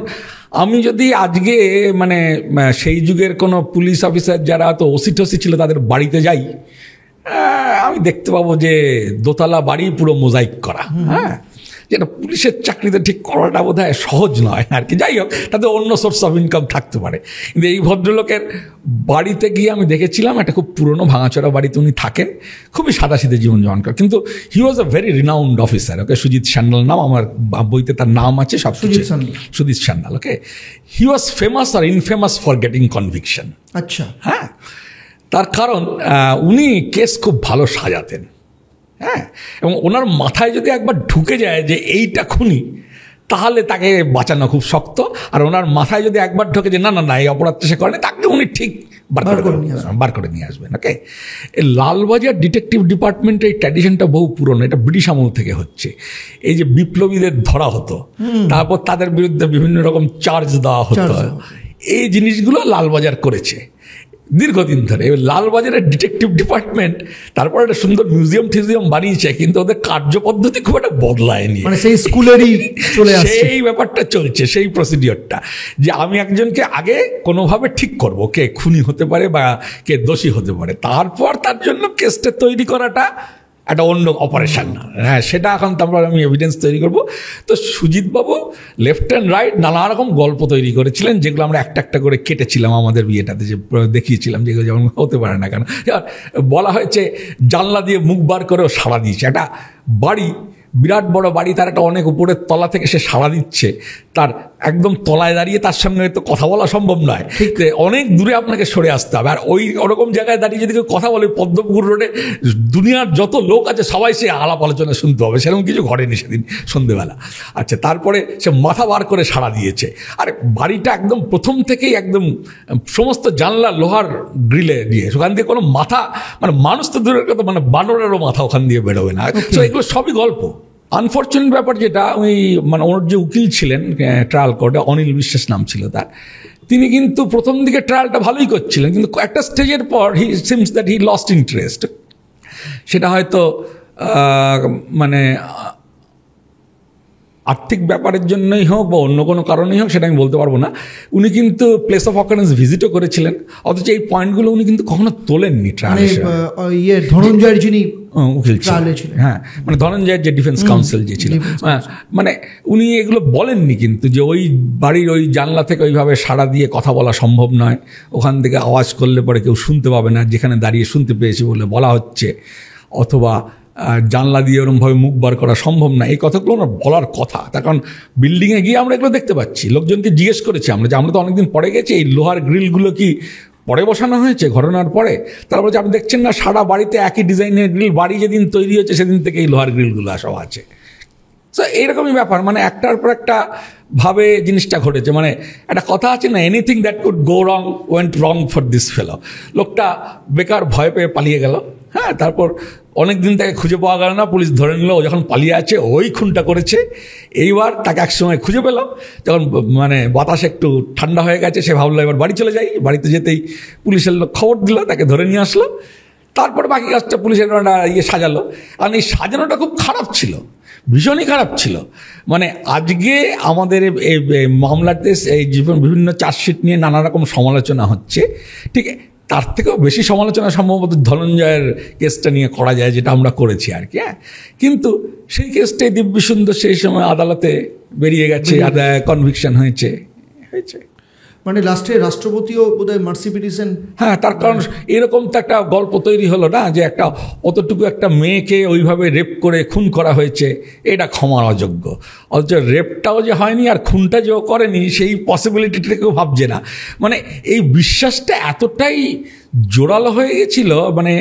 আমি যদি আজকে মানে সেই যুগের কোনো পুলিশ অফিসার যারা তো ওসি টসি ছিল তাদের বাড়িতে যাই, আমি দেখতে পাবো যে দোতলা বাড়ি পুরো মোজাইক করা। হ্যাঁ, যেটা পুলিশের চাকরিতে ঠিক করাটা বোধ হয় সহজ নয় আর কি। যাই হোক, তাদের অন্য সোর্স অফ ইনকাম থাকতে পারে, কিন্তু এই ভদ্রলোকের বাড়িতে গিয়ে আমি দেখেছিলাম একটা খুব পুরনো ভাঙাচোরা বাড়িতে উনি থাকেন, খুবই সাদাসিধে জীবনযাপন করেন, কিন্তু he was a very renowned officer. Okay, Sujit Sanyal নাম, আমার বইতে তার নাম আছে সব। Sujit Sanyal, okay, he was famous আর ইনফেমাস ফর গেটিং কনভিকশন। আচ্ছা, হ্যাঁ, তার কারণ উনি কেস খুব ভালো সাজাতেন। হ্যাঁ, এবং ওনার মাথায় যদি একবার ঢুকে যায় যে এইটা খুনি, তাহলে তাকে বাঁচানো খুব শক্ত। আর ওনার মাথায় যদি একবার ঢোকে যে না না না এই অপরাধটা সে করেনি, তাকে উনি ঠিক বার করে নিয়ে আসবেন। ওকে, এই লালবাজার ডিটেকটিভ ডিপার্টমেন্টের এই ট্র্যাডিশনটা বহু পুরনো, এটা ব্রিটিশ আমল থেকে হচ্ছে। এই যে বিপ্লবীদের ধরা হতো, তারপর তাদের বিরুদ্ধে বিভিন্ন রকম চার্জ দেওয়া হতো, এই জিনিসগুলো লালবাজার করেছে দীর্ঘদিন ধরে। লালবাজারের ডিটেকটিভ ডিপার্টমেন্ট তারপর একটা সুন্দর মিউজিয়াম টিউজিয়াম বানিয়েছে, কিন্তু ওদের কার্যপদ্ধতি খুব একটা বদলায়নি, মানে সেই স্কুলেরই চলে আসছে, সেই ব্যাপারটা চলছে, সেই প্রসিডিওরটা যে আমি একজনকে আগে কোনোভাবে ঠিক করব কে খুনি হতে পারে বা কে দোষী হতে পারে, তারপর তার জন্য কেসটা তৈরি করাটা একটা অন্য অপারেশন। হ্যাঁ, সেটা এখন তারপর আমি এভিডেন্স তৈরি করব। তো সুজিতবাবু লেফট অ্যান্ড রাইট নানা রকম গল্প তৈরি করেছিলেন, যেগুলো আমরা একটা একটা করে কেটেছিলাম আমাদের বিয়েটাতে, যে দেখিয়েছিলাম যেগুলো যেমন হতে পারে না কেন। বলা হয়েছে জানলা দিয়ে মুখ বার করেও সাড়া দিয়েছে, একটা বাড়ি, বিরাট বড় বাড়ি, তার একটা অনেক উপরের তলা থেকে সে সাড়া দিচ্ছে, তার একদম তলায় দাঁড়িয়ে তার সঙ্গে তো কথা বলা সম্ভব নয়, অনেক দূরে আপনাকে সরে আসতে হবে। আর ওই ওরকম জায়গায় দাঁড়িয়ে যদি কেউ কথা বলে, পদ্মপুকুর রোডে দুনিয়ার যত লোক আছে সবাই সে আলাপ আলোচনা শুনতে হবে, সেরকম কিছু ঘটেনি সেদিন সন্ধ্যেবেলা। আচ্ছা, তারপরে সে মাথা বার করে সাড়া দিয়েছে। আর বাড়িটা একদম প্রথম থেকেই একদম সমস্ত জানলা লোহার গ্রিলে দিয়ে, ওখান দিয়ে কোনো মাথা, মানে মানুষ তো দূরের কথা, মানে বানরেরও মাথা ওখান দিয়ে বেরোবে না। তো এগুলো সবই গল্প। আনফর্চুনেট ব্যাপার যেটা, ওই মানে ওর যে উকিল ছিলেন ট্রায়াল কোর্টে, অনিল বিশ্বাস নাম ছিল তার, তিনি কিন্তু প্রথম দিকে ট্রায়ালটা ভালোই করছিলেন, কিন্তু একটা স্টেজের পর he seems that he lost interest. সেটা হয়তো মানে আর্থিক ব্যাপারের জন্যই হোক বা অন্য কোনো কারণেই হোক, সেটা আমি বলতে পারবো না। উনি কিন্তু প্লেস অফ অকারেন্স ভিজিটও করেছিলেন, অথচ এই পয়েন্টগুলো উনি কিন্তু কখনো তোলেননি ট্রায়ালে। ধনঞ্জয়ের যিনি উকিল ছিলেন, হ্যাঁ, মানে ধনঞ্জয়ের যে ডিফেন্স কাউন্সিল যে ছিল, মানে উনি এগুলো বলেননি কিন্তু, যে ওই বাড়ির ওই জানলা থেকে ওইভাবে সাড়া দিয়ে কথা বলা সম্ভব নয়, ওখান থেকে আওয়াজ করলে পরে কেউ শুনতে পাবে না, যেখানে দাঁড়িয়ে শুনতে পেয়েছে বলে বলা হচ্ছে, অথবা জানলা দিয়ে ওরকমভাবে মুখ বার করা সম্ভব না, এই কথাগুলো ওনার বলার কথা। তার কারণ বিল্ডিংয়ে গিয়ে আমরা এগুলো দেখতে পাচ্ছি, লোকজনকে জিজ্ঞেস করেছি আমরা যে আমরা তো অনেকদিন পরে গেছি, এই লোহার গ্রিলগুলো কি পরে বসানো হয়েছে ঘটনার পরে? তারপরে যে আপনি দেখছেন না সারা বাড়িতে একই ডিজাইনের গ্রিল, বাড়ি যেদিন তৈরি হয়েছে সেদিন থেকে এই লোহার গ্রিলগুলো সব আছে। সো এইরকমই ব্যাপার, মানে একটার পর একটা ভাবে জিনিসটা ঘটেছে। মানে একটা কথা আছে না, anything that could go wrong went wrong for this ফেলো। লোকটা বেকার ভয় পেয়ে পালিয়ে গেল, হ্যাঁ, তারপর অনেক দিন তাকে খুঁজে পাওয়া গেল না, পুলিশ ধরে নিল, ও যখন পালিয়ে আছে ওই খুনটা করেছে। এইবার তাকে একসময় খুঁজে পেল, যখন মানে বাতাস একটু ঠান্ডা হয়ে গেছে, সে ভাবলো এবার বাড়ি চলে যাই। বাড়িতে যেতেই পুলিশের লোক খবর দিল, তাকে ধরে নিয়ে আসলো। তারপর বাকি কাজটা পুলিশের একটা সাজালো। আর এই সাজানোটা খুব খারাপ ছিল, ভীষণই খারাপ ছিল। মানে আজকে আমাদের এই মামলাতে এই বিভিন্ন চার্জশিট নিয়ে নানা রকম সমালোচনা হচ্ছে, ঠিক তার থেকেও বেশি সমালোচনা সম্ভবত ধনঞ্জয়ের কেসটা নিয়ে করা যায়, যেটা আমরা করেছি আর কি। হ্যাঁ, কিন্তু সেই কেসটাই দিব্যি সুন্দর সেই সময় আদালতে বেরিয়ে গেছে, কনভিকশন হয়েছে। মানে লাস্টে রাষ্ট্রপতিও বোধহয় মার্সি পিটিশন, হ্যাঁ, তার কারণ এরকম তো একটা গল্প তৈরি হলো না, যে একটা অতটুকু একটা মেয়েকে ওইভাবে রেপ করে খুন করা হয়েছে, এটা ক্ষমার অযোগ্য। অথচ রেপটাও যে হয়নি আর খুনটা যে করেনি, সেই পসিবিলিটিটা কেউ ভাবছে না। মানে এই বিশ্বাসটা এতটাই জোরালো হয়ে গেছিল, মানে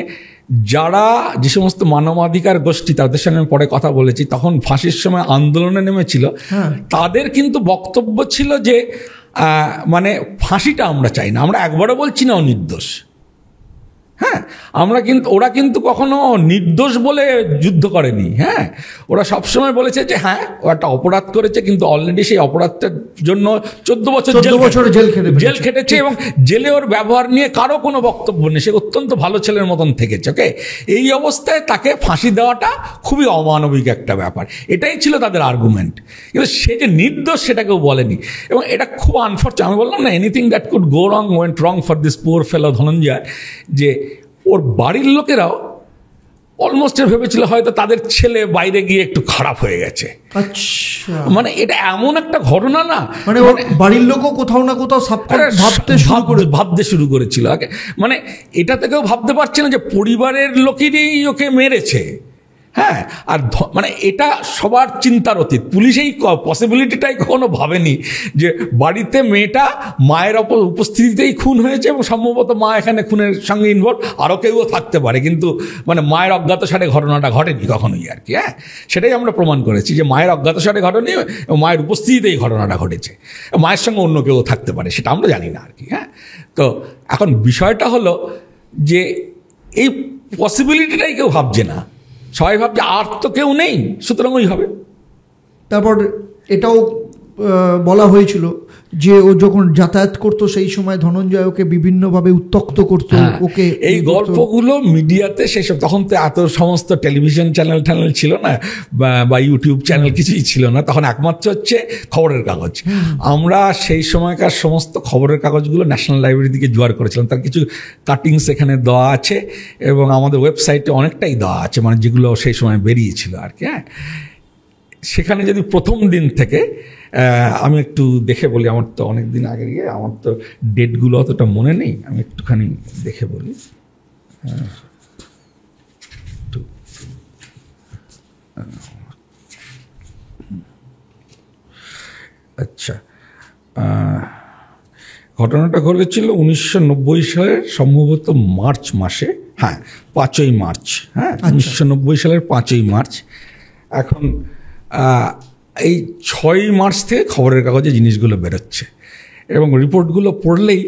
যারা যে সমস্ত মানবাধিকার গোষ্ঠী, তাদের সঙ্গে আমি পরে কথা বলেছি, তখন ফাঁসির সময় আন্দোলনে নেমেছিল, তাদের কিন্তু বক্তব্য ছিল যে মানে ফাঁসিটা আমরা চাই না, আমরা একবারও বলছি না ও নির্দোষ। হ্যাঁ, ওরা কিন্তু কখনো নির্দোষ বলে যুদ্ধ করেনি। হ্যাঁ, ওরা সবসময় বলেছে যে হ্যাঁ ও একটা অপরাধ করেছে, কিন্তু অলরেডি সেই অপরাধটার জন্য 14 বছর জেল খেটেছে, এবং জেলে ওর ব্যবহার নিয়ে কারো কোনো বক্তব্য নেই, সে অত্যন্ত ভালো ছেলের মতন থেকেছে। ওকে, এই অবস্থায় তাকে ফাঁসি দেওয়াটা খুবই অমানবিক একটা ব্যাপার, এটাই ছিল তাদের আর্গুমেন্ট। কিন্তু সে যে নির্দোষ সেটা কেউ বলেনি, এবং এটা খুব আনফর্চুনেট। আমি বললাম না, anything that could go wrong went wrong for this poor ফেলো ধনঞ্জয়, যে ওর বাড়ির লোকেরাও অলমোস্ট ভেবেছিল হয়তো তাদের ছেলে বাইরে গিয়ে একটু খারাপ হয়ে গেছে। আচ্ছা, মানে এটা এমন একটা ঘটনা না, মানে ওর বাড়ির লোকও কোথাও না কোথাও ভাবতে শুরু করেছিল। মানে এটা থেকেও ভাবতে পারছে না যে পরিবারের লোকেরই ওকে মেরেছে। হ্যাঁ, আর মানে এটা সবার চিন্তার অতীত। পুলিশ এই পসিবিলিটিটাই কখনো ভাবেনি যে বাড়িতে মেয়েটা মায়ের উপস্থিতিতেই খুন হয়েছে, এবং সম্ভবত মা এখানে খুনের সঙ্গে ইনভলভ, আরও কেউও থাকতে পারে, কিন্তু মানে মায়ের অজ্ঞাতসারে ঘটনাটা ঘটেনি কখনোই আর কি। হ্যাঁ, সেটাই আমরা প্রমাণ করেছি যে মায়ের অজ্ঞাতসারে ঘটেনি, এবং মায়ের উপস্থিতিতেই ঘটনাটা ঘটেছে। মায়ের সঙ্গে অন্য কেউ থাকতে পারে, সেটা আমরা জানি না আর কি। হ্যাঁ, তো এখন বিষয়টা হলো যে এই পসিবিলিটিটাই কেউ ভাবছে না, সবাই ভাবছে আর তো কেউ নেই, সুতরাং ওই হবে। তারপর এটাও বলা হয়েছিল যে ও যখন যাতায়াত করতো সেই সময় ধনঞ্জয় ওকে বিভিন্নভাবে উত্ত্যক্ত করতো, ওকে এই গল্পগুলো মিডিয়াতে সেসব, তখন তো এত সমস্ত টেলিভিশন চ্যানেল ছিল না, বা ইউটিউব চ্যানেল কিছুই ছিল না, তখন একমাত্র হচ্ছে খবরের কাগজ। আমরা সেই সময়কার সমস্ত খবরের কাগজগুলো ন্যাশনাল লাইব্রেরি থেকে জোগাড় করেছিলাম, তার কিছু কাটিংস এখানে দেওয়া আছে, এবং আমাদের ওয়েবসাইটে অনেকটাই দেওয়া আছে, মানে যেগুলো সেই সময় বেরিয়েছিল আর কি। হ্যাঁ, সেখানে যদি প্রথম দিন থেকে আমি একটু দেখে বলি, আমার তো অনেক দিন আগে গিয়ে আমার তো ডেটগুলো অতটা মনে নেই, আমি একটুখানি দেখে বলি। আচ্ছা, ঘটনাটা ঘটেছিল 1990 সালের সম্ভবত মার্চ মাসে। হ্যাঁ, 5ই মার্চ। হ্যাঁ, 1990 সালের 5ই মার্চ। এখন এই 6ই মার্চ থেকে খবরের কাগজে জিনিসগুলো বেরোচ্ছে, এবং রিপোর্টগুলো পড়লেই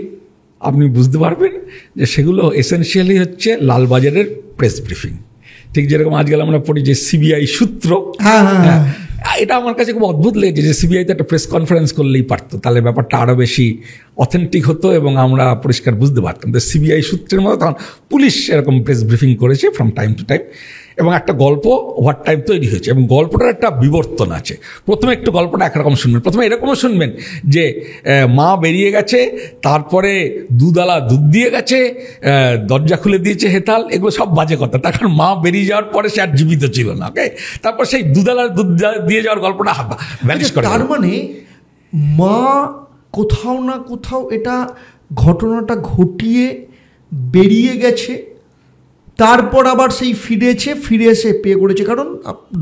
আপনি বুঝতে পারবেন যে সেগুলো এসেনশিয়ালি হচ্ছে লালবাজারের প্রেস ব্রিফিং। ঠিক যেরকম আজকাল আমরা পড়ি যে সিবিআই সূত্র, এটা আমার কাছে খুব অদ্ভুত লেগেছে যে সিবিআইতে একটা প্রেস কনফারেন্স করলেই পারতো, তাহলে ব্যাপারটা আরও বেশি অথেন্টিক হতো এবং আমরা পরিষ্কার বুঝতে পারতাম। তো সিবিআই সূত্রের মতো তখন পুলিশ এরকম প্রেস ব্রিফিং করেছে ফ্রম টাইম টু টাইম, এবং একটা গল্প ওভার টাইম তৈরি হয়েছে, এবং গল্পটার একটা বিবর্তন আছে। প্রথমে একটু গল্পটা একরকম শুনবেন, প্রথমে এরকমও শুনবেন যে মা বেরিয়ে গেছে, তারপরে দুধালা দুধ দিয়ে গেছে, দরজা খুলে দিয়েছে হেতাল, এগুলো সব বাজে কথা। তার কারণ মা বেরিয়ে যাওয়ার পরে সে আর জীবিত ছিল না। ওকে, তারপর সেই দুধালার দুধ দিয়ে যাওয়ার গল্পটা ভ্যানিশ করে। তার মানে মা কোথাও না কোথাও এটা ঘটনাটা ঘটিয়ে বেরিয়ে গেছে, তারপর আবার সেই ফিরে এসে পে করেছে, কারণ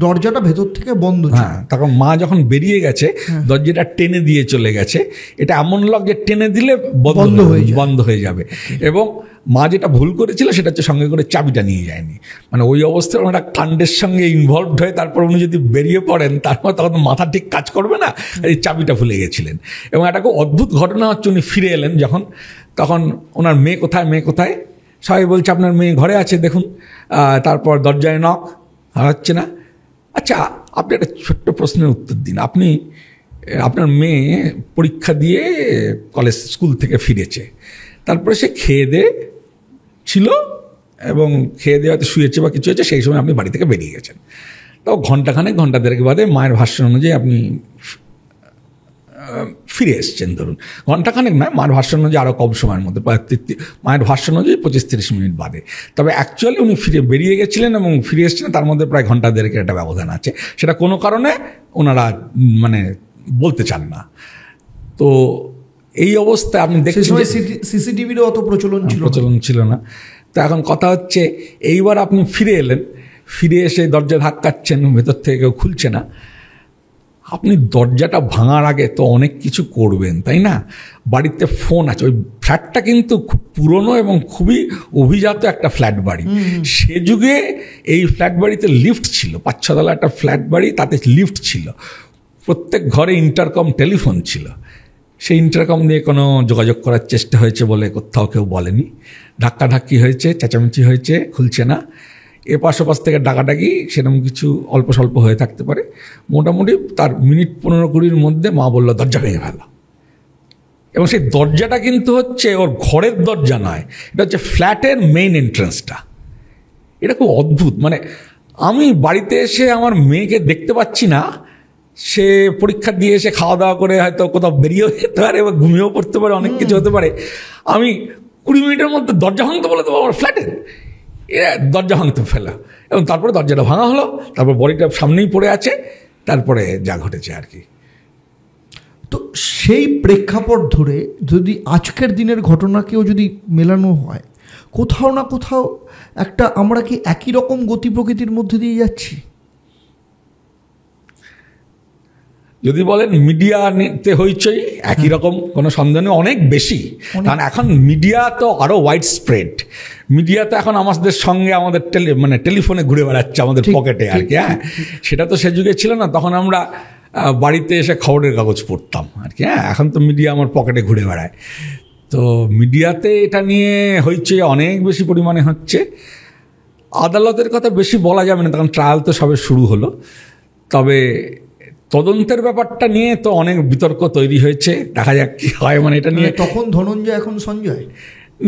দরজাটা ভেতর থেকে বন্ধ ছিল। হ্যাঁ, তখন মা যখন বেরিয়ে গেছে দরজাটা টেনে দিয়ে চলে গেছে। এটা এমন লক যে টেনে দিলে বন্ধ হয়ে যাবে। এবং মা যেটা ভুল করেছিল সেটা হচ্ছে সঙ্গে করে চাবিটা নিয়ে যায়নি। মানে ওই অবস্থায় ওনারা কাণ্ডের সঙ্গে ইনভলভড হয়ে তারপর উনি যদি বেরিয়ে পড়েন তারপর তখন মাথা ঠিক কাজ করবে না, এই চাবিটা ভুলে গেছিলেন। এবং একটা খুব অদ্ভুত ঘটনা হচ্ছে, উনি ফিরে এলেন যখন, তখন ওনার মেয়ে কোথায় সবাই বলছে আপনার মেয়ে ঘরে আছে দেখুন। তারপর দরজায় নক, হচ্ছে না। আচ্ছা, আপনি একটা ছোট্ট প্রশ্নের উত্তর দিন। আপনার মেয়ে পরীক্ষা দিয়ে স্কুল থেকে ফিরেছে, তারপরে সে খেয়ে দিয়ে ছিল এবং খেয়ে দিয়ে হয়তো শুয়েছে বা কিছু হয়েছে, সেই সময় আপনি বাড়ি থেকে বেরিয়ে গেছেন। তাও ঘন্টা দেড়েক বাদে মায়ের ভাষ্য অনুযায়ী আপনি ফিরে এসছেন। ধরুন ঘন্টাখানেক নয়, মায়ের ভাষ্য অনুযায়ী আরও কম সময়ের মধ্যে, মায়ের ভাষ্য অনুযায়ী 25-30 মিনিট বাদে। তবে অ্যাকচুয়ালি উনি বেরিয়ে গেছিলেন এবং ফিরে এসেছিলেন, তার মধ্যে প্রায় ঘন্টা দেড়েকের একটা ব্যবধান আছে। সেটা কোনো কারণে ওনারা মানে বলতে চান না। তো এই অবস্থায় আপনি দেখছেন সিসিটিভিরও অত প্রচলন ছিল না। তো এখন কথা হচ্ছে, এইবার আপনি ফিরে এলেন, ফিরে এসে দরজা ধাক্কাচ্ছেন, ভেতর থেকে কেউ খুলছে না। আপনি দরজাটা ভাঙার আগে তো অনেক কিছু করবেন, তাই না? বাড়িতে ফোন আছে, ওই ফ্ল্যাটটা কিন্তু খুব পুরনো এবং খুবই অভিজাত একটা ফ্ল্যাট বাড়ি। সে যুগে এই ফ্ল্যাট বাড়িতে লিফট ছিল, 5-6 তলা একটা ফ্ল্যাট বাড়ি, তাতে লিফট ছিল। প্রত্যেক ঘরে ইন্টারকম টেলিফোন ছিল। সেই ইন্টারকম দিয়ে কোনো যোগাযোগ করার চেষ্টা হয়েছে বলে কোথাও কেউ বলেনি। ধাক্কাধাক্কি হয়েছে, চেঁচামেচি হয়েছে, খুলছে না। এপাশ ওপাশ থেকে ডাকাডাকি সেরকম কিছু অল্প স্বল্প হয়ে থাকতে পারে। মোটামুটি তার মিনিট 15-20 মধ্যে মা বলল দরজা ভেঙে ফেলো। এবং সেই দরজাটা কিন্তু হচ্ছে ওর ঘরের দরজা নয়, এটা হচ্ছে ফ্ল্যাটের মেইন এন্ট্রান্সটা। এটা খুব অদ্ভুত। মানে আমি বাড়িতে এসে আমার মেয়েকে দেখতে পাচ্ছি না, সে পরীক্ষা দিয়ে এসে খাওয়া দাওয়া করে হয়তো কোথাও বেরিয়েও যেতে পারে বা ঘুমিয়েও পড়তে পারে, অনেক কিছু হতে পারে। আমি 20 মিনিটের মধ্যে দরজা ভাঙতে বলে দেবো আমার ফ্ল্যাটের, দরজা ভাঙতে ফেলা। এবং তারপরে দরজাটা ভাঙা হলো, তারপর বডিটা সামনেই পড়ে আছে, তারপরে যা ঘটেছে আর কি। তো সেই প্রেক্ষাপট ধরে যদি আজকের দিনের ঘটনাকেও যদি মেলানো হয়, কোথাও না কোথাও একটা আমরা কি একই রকম গতি প্রকৃতির মধ্যে দিয়ে যাচ্ছি? যদি বলেন মিডিয়াতে হইচই একই রকম, কোনো সন্দেহ নেই, অনেক বেশি। কারণ এখন মিডিয়া তো আরও ওয়াইড স্প্রেড। মিডিয়া তো এখন আমাদের সঙ্গে আমাদের টেলিফোনে ঘুরে বেড়াচ্ছে আমাদের পকেটে আর কি। হ্যাঁ, সেটা তো সে যুগে ছিল না। তখন আমরা বাড়িতে এসে খবরের কাগজ পড়তাম আর কি। হ্যাঁ, এখন তো মিডিয়া আমার পকেটে ঘুরে বেড়ায়। তো মিডিয়াতে এটা নিয়ে হইচই অনেক বেশি পরিমাণে হচ্ছে। আদালতের কথা বেশি বলা যাবে না, তখন ট্রায়াল তো সবে শুরু হলো। তবে তদন্তের ব্যাপারটা নিয়ে তো অনেক বিতর্ক তৈরি হয়েছে, দেখা যাক কি হয়। মানে এটা নিয়ে তখন ধনঞ্জয় এখন সঞ্জয়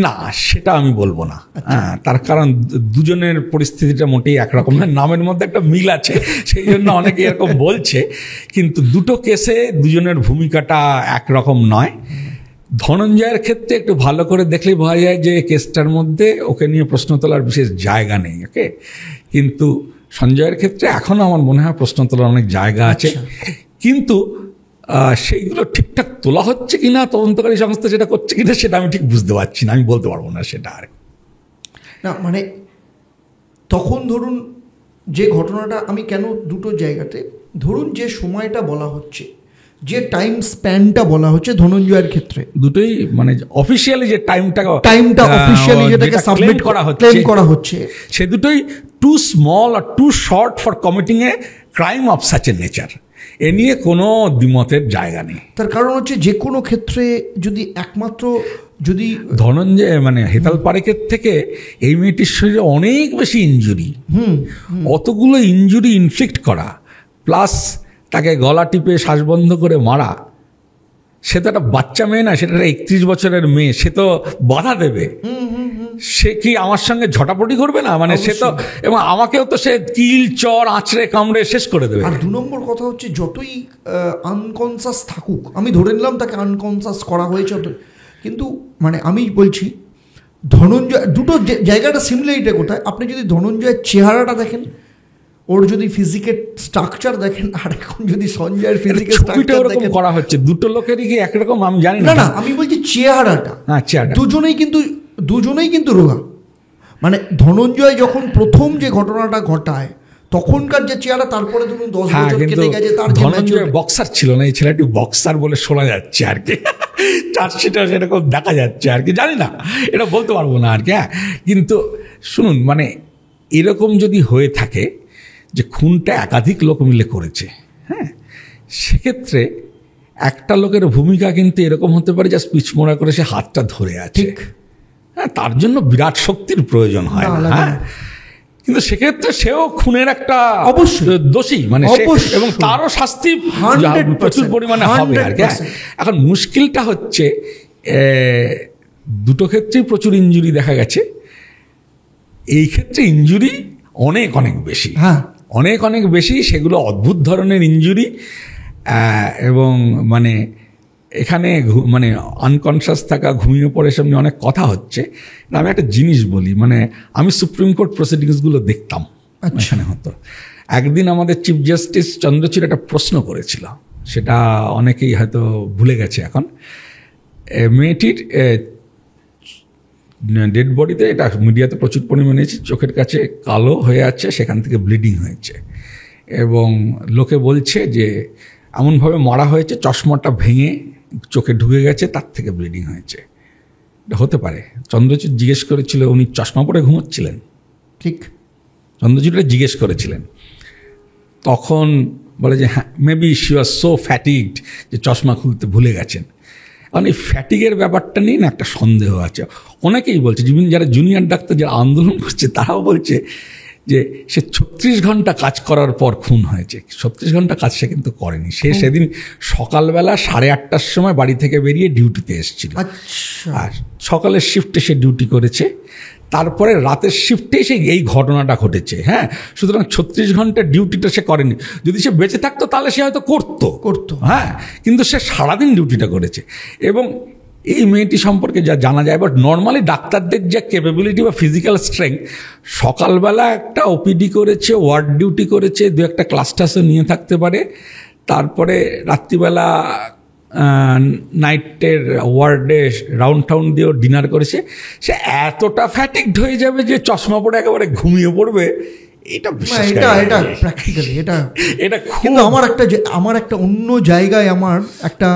না, সেটা আমি বলবো না। হ্যাঁ, তার কারণ দুজনের পরিস্থিতিটা মোটেই একরকম না। নামের মধ্যে একটা মিল আছে, সেই জন্য অনেকে এরকম বলছে। কিন্তু দুটো কেসে দুজনের ভূমিকাটা একরকম নয়। ধনঞ্জয়ের ক্ষেত্রে একটু ভালো করে দেখলেই বোঝা যায় যে কেসটার মধ্যে ওকে নিয়ে প্রশ্ন তোলার বিশেষ জায়গা নেই। ওকে, কিন্তু সঞ্জয়ের ক্ষেত্রে এখনও আমার মনে হয় প্রশ্ন তোলার অনেক জায়গা আছে। কিন্তু সেইগুলো ঠিকঠাক তোলা হচ্ছে কিনা, তদন্তকারী সংস্থা সেটা করছে কিনা, সেটা আমি ঠিক বুঝতে পারছি না, আমি বলতে পারবো না সেটা। আর না, মানে তখন ধরুন যে ঘটনাটা, আমি কেন দুটো জায়গাতে ধরুন যে সময়টা বলা হচ্ছে, যে টাইম স্প্যানটা বলা হচ্ছে ধনঞ্জয়ের ক্ষেত্রে, দুটোই মানে অফিসিয়ালি যে টাইমটা অফিসিয়ালি যেটাকে সাবমিট করা হচ্ছে সে দুটোই টু স্মল আর too short for committing a crime of such a nature. এ নিয়ে কোনো দ্বিমতের জায়গা নেই। তার কারণ হচ্ছে যে কোনো ক্ষেত্রে যদি একমাত্র যদি ধনঞ্জয় মানে হেতাল পারেকের থেকে এই মেয়েটির শরীরে অনেক বেশি ইনজুরি, অতগুলো ইনজুরি ইনফ্লিক্ট করা, প্লাস তাকে গলা টিপে শ্বাস বন্ধ করে মারা, সে তো একটা বাচ্চা মেয়ে না, সেটা 31 বছরের মেয়ে, সে তো বাধা দেবে। সে কি আমার সঙ্গে ঝটাপটি করবে না? মানে সে তো, এবং আমাকেও তো সে কিল চর আঁচড়ে কামড়ে শেষ করে দেবে। আর 2 নম্বর কথা হচ্ছে, যতই আনকনসাস থাকুক, আমি ধরে নিলাম তাকে আনকনসাস করা হয়েছে, কিন্তু মানে আমি বলছি ধনঞ্জয়, দুটো জায়গাটা সিমিলারিটি কোথায়? আপনি যদি ধনঞ্জয়ের চেহারাটা দেখেন, ওর যদি ফিজিকের স্ট্রাকচার দেখেন, আর এখন যদি সঞ্জয়ের ফিজিকের স্ট্রাকচার দেখেন, করা হচ্ছে দুটো লোকেরই কি একরকম আমি জানি না। না, আমি বলছি চেহারাটা, দুজনেই কিন্তু রোগা। মানে ধনঞ্জয় যখন প্রথম যে ঘটনাটা ঘটায় তখনকার যে চেহারা, তারপরে ধরুন 10 বছর কেটে গেছে, তার ধনঞ্জয় বক্সার ছিল না, এই ছেলেটি বক্সার বলে শোনা যাচ্ছে আর কি, চার্জশিটে সেরকম দেখা যাচ্ছে আর কি, জানি না, এটা বলতে পারবো না আর কি। হ্যাঁ, কিন্তু শুনুন, মানে এরকম যদি হয়ে থাকে যে খুনটা একাধিক লোক মিলে করেছে, হ্যাঁ, সেক্ষেত্রে একটা লোকের ভূমিকা কিন্তু এরকম হতে পারে যে স্পিচ মোড়া করে সে হাতটা ধরে আছে, হ্যাঁ, তার জন্য বিরাট শক্তির প্রয়োজন হয় না, হ্যাঁ, কিন্তু সেক্ষেত্রে সেও খুনের একটা অবশ্যই দোষী, মানে এবং তারও শাস্তি প্রচুর পরিমাণে হবে আর কি। এখন মুশকিলটা হচ্ছে দুটো ক্ষেত্রেই প্রচুর ইনজুরি দেখা গেছে, এই ক্ষেত্রে ইনজুরি অনেক অনেক বেশি, হ্যাঁ, অনেক অনেক বেশি, সেগুলো অদ্ভুত ধরনের ইনজুরি, এবং মানে এখানে মানে আনকনশাস থাকা, ঘুমিয়ে পড়ে এসব নিয়ে অনেক কথা হচ্ছে। আমি একটা জিনিস বলি, মানে আমি সুপ্রিম কোর্ট প্রসিডিংসগুলো দেখতাম, এখানে হতো। একদিন আমাদের চিফ জাস্টিস চন্দ্রচূড় একটা প্রশ্ন করেছিল, সেটা অনেকেই হয়তো ভুলে গেছে এখন। মেয়েটির ডেড বডিতে, এটা মিডিয়াতে প্রচুর পরিমাণে চোখের কাছে কালো হয়ে আছে, সেখান থেকে ব্লিডিং হয়েছে, এবং লোকে বলছে যে এমনভাবে মারা হয়েছে চশমাটা ভেঙে চোখে ঢুকে গেছে, তার থেকে ব্লিডিং হয়েছে। এটা হতে পারে। চন্দ্রচূড় জিজ্ঞেস করেছিল, উনি চশমা পরে ঘুমোচ্ছিলেন, ঠিক, চন্দ্রচূড় জিজ্ঞেস করেছিলেন, তখন বলে যে হ্যাঁ, maybe she was so fatigued যে চশমা খুলতে ভুলে গেছেন। কারণ এই ফ্যাটিগের ব্যাপারটা নিয়ে না একটা সন্দেহ আছে, অনেকেই বলছে, যেমন যারা জুনিয়র ডাক্তার যারা আন্দোলন করছে তারাও বলছে যে সে 36 ঘন্টা কাজ করার পর খুন হয়েছে। 36 ঘন্টা কাজ সে কিন্তু করেনি, সে সেদিন সকালবেলা 8:30টার সময় বাড়ি থেকে বেরিয়ে ডিউটিতে এসেছিল, আর সকালের শিফটে সে ডিউটি করেছে, তারপরে রাতের শিফটে সে এই ঘটনাটা ঘটেছে। হ্যাঁ, সুতরাং 36 ঘন্টার ডিউটিটা সে করেনি। যদি সে বেঁচে থাকতো তাহলে সে হয়তো করতো, হ্যাঁ, কিন্তু সে সারাদিন ডিউটিটা করেছে। এবং এই মেয়েটি সম্পর্কে যা জানা যায়, বাট নর্মালি ডাক্তারদের যে ক্যাপাবিলিটি বা ফিজিক্যাল স্ট্রেংথ, সকালবেলা একটা ওপিডি করেছে, ওয়ার্ড ডিউটি করেছে, 2-1টা ক্লাস টাসও নিয়ে থাকতে পারে, তারপরে রাত্রিবেলা নাইটের ওয়ার্ডে রাউন্ড টাউন দিয়েও ডিনার করেছে। সে এতটা ফ্যাটিকড হয়ে যাবে যে চশমা পরে একেবারে ঘুমিয়ে পড়বে, এটা প্র্যাকটিক্যালি এটা কিন্তু আমার একটা অন্য জায়গায় আমার একটা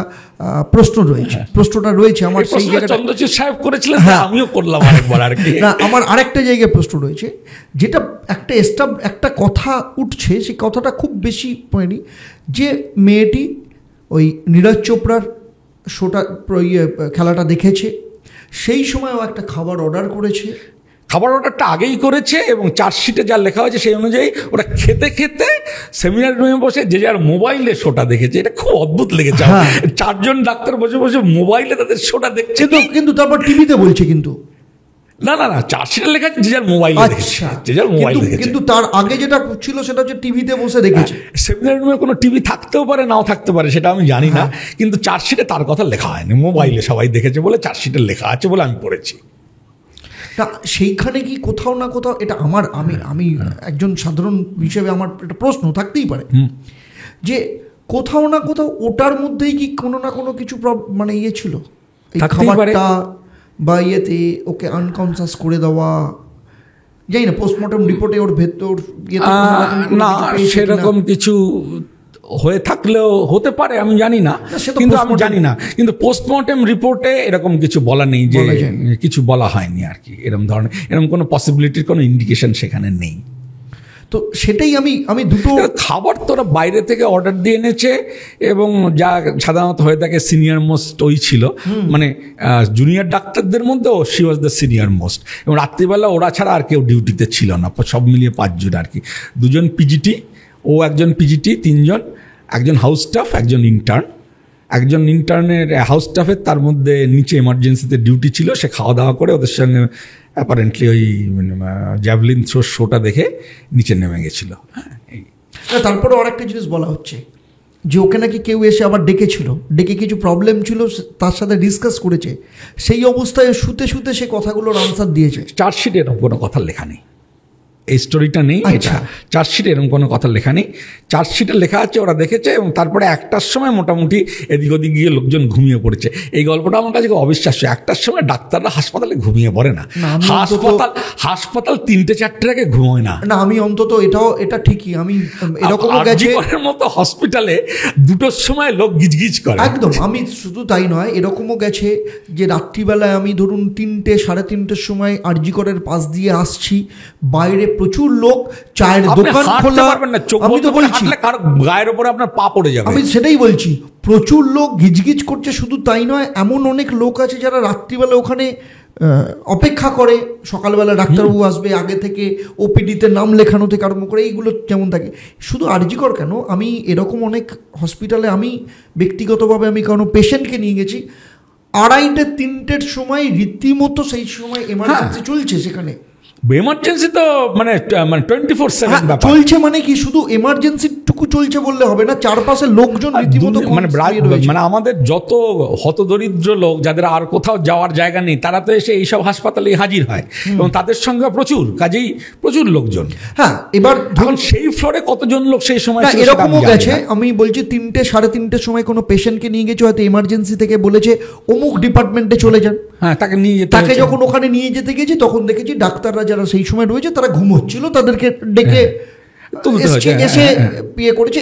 প্রশ্নটা রয়েছে আমার সেই জায়গাটা চন্দ্রচূড় সাহেব করেছিলেন, আমিও করলাম আরেকবার আর কি। না, আমার আরেকটা জায়গায় প্রশ্ন রয়েছে, যেটা একটা কথা উঠছে, সেই কথাটা খুব বেশি পয়েনি, যে মেয়েটি ওই নীরজ চোপড়ার খেলাটা দেখেছে, সেই সময়ও একটা খাবার অর্ডার করেছে, খাবার অর্ডারটা আগেই করেছে, এবং চার্জশিটে যা লেখা হয়েছে সেই অনুযায়ী ওরা খেতে খেতে সেমিনার রুমে বসে যে যার মোবাইলে শোটা দেখেছে। এটা খুব অদ্ভুত লেগেছে, 4 জন ডাক্তার বসে বসে মোবাইলে তাদের শোটা দেখছে, কিন্তু তারপর টিভিতে বলছে, কিন্তু না, চার্জশিটে লেখা যে যার মোবাইলে দেখেছে, যে যার মোবাইল দেখেছে। কিন্তু তার আগে যেটা ছিল সেটা হচ্ছে টিভিতে বসে দেখেছে। সেমিনার রুমে কোনো টিভি থাকতেও পারে, নাও থাকতে পারে, সেটা আমি জানি না, কিন্তু চার্জশিটে তার কথা লেখা হয়নি, মোবাইলে সবাই দেখেছে বলে চার্জশিটে লেখা আছে বলে আমি পড়েছি। তা সেইখানে কি কোথাও না কোথাও এটা আমি একজন সাধারণ হিসেবে আমার একটা প্রশ্ন থাকতেই পারে, যে কোথাও না কোথাও ওটার মধ্যেই কি কোনো না কোনো কিছু মানে ইয়ে ছিল, এই খাবারটা বা ইয়েতে ওকে আনকনসাস করে দেওয়া, জানি না পোস্টমর্টম রিপোর্টে ওর ভেতর না সেরকম কিছু হয়ে থাকলেও হতে পারে, আমি জানি না, কিন্তু আমি জানি না, কিন্তু পোস্টমর্টেম রিপোর্টে এরকম কিছু বলা নেই, যে কিছু বলা হয়নি আর কি, এরকম কোনো পসিবিলিটির কোনো ইন্ডিকেশন সেখানে নেই। তো সেটাই আমি দুটো খাবার তো ওরা বাইরে থেকে অর্ডার দিয়ে এনেছে, এবং যা সাধারণত হয়ে থাকে সিনিয়র মোস্ট ওই ছিল, মানে জুনিয়র ডাক্তারদের মধ্যে she was the senior most, এবং রাত্রিবেলা ওরা ছাড়া আর কেউ ডিউটিতে ছিল না, সব মিলিয়ে 5 জন আর কি, 2 জন পিজিটি, ও একজন পিজিটি, 3 জন, একজন হাউস স্টাফ, একজন ইন্টার্ন। একজন ইন্টার্নের হাউস স্টাফের তার মধ্যে নিচে এমার্জেন্সিতে ডিউটি ছিল, সে খাওয়া দাওয়া করে ওদের সঙ্গে অ্যাপারেন্টলি ওই জ্যাভলিন থ্রো শোটা দেখে নিচে নেমে গেছিল। তারপরে আরেকটা জিনিস বলা হচ্ছে যে ওকে নাকি কেউ এসে আবার ডেকে কিছু প্রবলেম ছিল তার সাথে ডিসকাস করেছে, সেই অবস্থায় শুতে সে কথাগুলোর আনসার দিয়েছে। চার্জশিটে এরকম কোনো কথা লেখা নেই, এই স্টোরিটা নেই, আচ্ছা। চার্জশিটে এরকম কোনো কথা লেখা নেই। চার্জশিটে লেখা আছে ওরা দেখেছে এবং তারপরে 1টার সময় মোটামুটি এদিক ওদিক গিয়ে লোকজন ঘুমিয়ে পড়েছে। এই গল্পটা আমার কাছে খুব অবিশ্বাস্য। 1টার সময় ডাক্তাররা হাসপাতালে ঘুমিয়ে পড়ে না, হাসপাতাল 3-4টের আগে ঘুমোয় না। না আমি অন্তত এটা ঠিকই, আমি এরকমও গেছে মতো হসপিটালে 2টোর সময় লোক গিজগিজ করে। একদম, আমি শুধু তাই নয়, এরকমও গেছে যে রাত্রিবেলায় আমি ধরুন 3-3:30 সময় আরজিকরের পাশ দিয়ে আসছি, বাইরে প্রচুর লোক, চায়ের দোকান খোলা, আমি তো বলছি গায়ের উপরে আপনার পা পড়ে যাবে। আমি সেটাই বলছি, প্রচুর লোক গিজগিজ করছে। শুধু তাই নয়, এমন অনেক লোক আছে যারা রাত্রিবেলা ওখানে অপেক্ষা করে, সকালবেলা ডাক্তারবাবু আসবে, আগে থেকে ওপিডিতে নাম লেখানো থেকে আরম্ভ করে এইগুলো যেমন থাকে। শুধু আরজিকর কেন, আমি এরকম অনেক হসপিটালে আমি ব্যক্তিগতভাবে আমি কোনো পেশেন্টকে নিয়ে গেছি, 2:30-3টের সময় রীতিমতো সেই সময় এমার্জেন্সি চলছে সেখানে। এমার্জেন্সি তো মানে 24/7 ব্যাপার চলছে, মানে কি শুধু এমার্জেন্সিটুকু চলছে বললে হবে না, চারপাশে লোকজন রীতিমতো মানে আমাদের যত হতদরিদ্র লোক যাদের আর কোথাও যাওয়ার জায়গা নেই, তারা তো এসে এইসব হাসপাতালে হাজির হয় এবং তাদের সঙ্গে প্রচুর লোকজন। হ্যাঁ, এবার ধরুন সেই ফ্লোরে কতজন লোক সেই সময় এরকমও গেছে, আমি বলছি 3-3:30 সময় কোনো পেশেন্টকে নিয়ে গেছে, হয়তো এমার্জেন্সি থেকে বলেছে অমুক ডিপার্টমেন্টে চলে যান, হ্যাঁ তাকে যখন ওখানে নিয়ে যেতে গেছি তখন দেখেছি ডাক্তাররা যারা সেই সময় রয়েছে তারা ঘুমোচ্ছিল, তাদেরকে ডেকে এসে বিয়ে করেছে।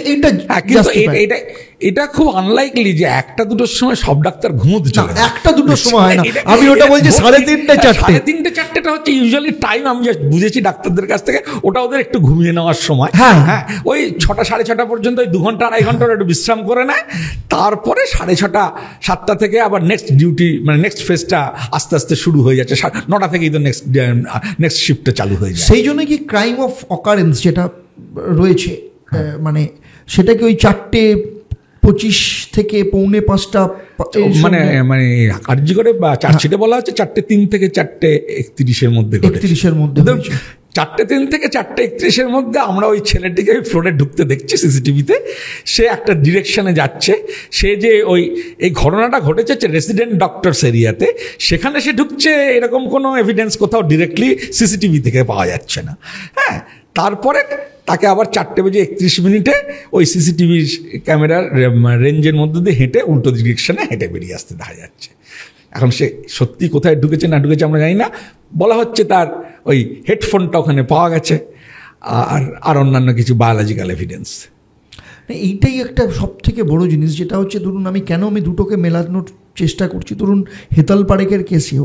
এটা খুব আনলাইকলি যে 1-2টোর সময় সব ডাক্তার ঘুমোতে চলে, 1-2টোর সময় হয় না, আমি ওটা বলছি 3:30-4টা হচ্ছে ইউজুয়ালি টাইম। আমি জাস্ট বুঝেছি ডাক্তারদের কাছ থেকে ওটা ওদের একটু ঘুমিয়ে নেওয়ার সময়। হ্যাঁ, ওই 6টা-6:30 পর্যন্ত ওই 2 ঘন্টা 2.5 ঘন্টা একটু বিশ্রাম করে নেয়, তারপরে 6:30-7টা থেকে আবার নেক্সট ডিউটি, মানে নেক্সট ফেজটা আস্তে আস্তে শুরু হয়ে যাচ্ছে। 9টা থেকেই তো নেক্সট শিফটটা চালু হয়ে যায়। সেই জন্য কি ক্রাইম অফ অকারেন্স যেটা রয়েছে, মানে সেটা কি ওই 4:25 থেকে 4:45 মানে কার্যকরে বা চার্জশিটে বলা হচ্ছে 4:03 থেকে 4:31 মধ্যে 4:03 থেকে 4:31 মধ্যে আমরা ওই ছেলেটিকে ওই ফ্লোরে ঢুকতে দেখছি সিসিটিভিতে। সে একটা ডিরেকশনে যাচ্ছে, সে যে এই ঘটনাটা ঘটেছে রেসিডেন্ট ডক্টরস এরিয়াতে, সেখানে সে ঢুকছে, এরকম কোনো এভিডেন্স কোথাও ডিরেক্টলি সিসিটিভি থেকে পাওয়া যাচ্ছে না। হ্যাঁ, তারপরে তাকে আবার 4:31 ওই সিসিটিভি ক্যামেরার রেঞ্জের মধ্যে দিয়ে হেঁটে উল্টো ডিরেকশনে হেঁটে বেরিয়ে আসতে দেখা যাচ্ছে। এখন সে সত্যি কোথায় ঢুকেছে না ঢুকেছে আমরা জানি না। বলা হচ্ছে তার ওই হেডফোনটা ওখানে পাওয়া গেছে আর অন্যান্য কিছু বায়োলজিক্যাল এভিডেন্স। এইটাই একটা সব থেকে বড় জিনিস, যেটা হচ্ছে ধরুন আমি দুটোকে মেলানোর চেষ্টা করছি। ধরুন হেতাল পারেকের কেসেও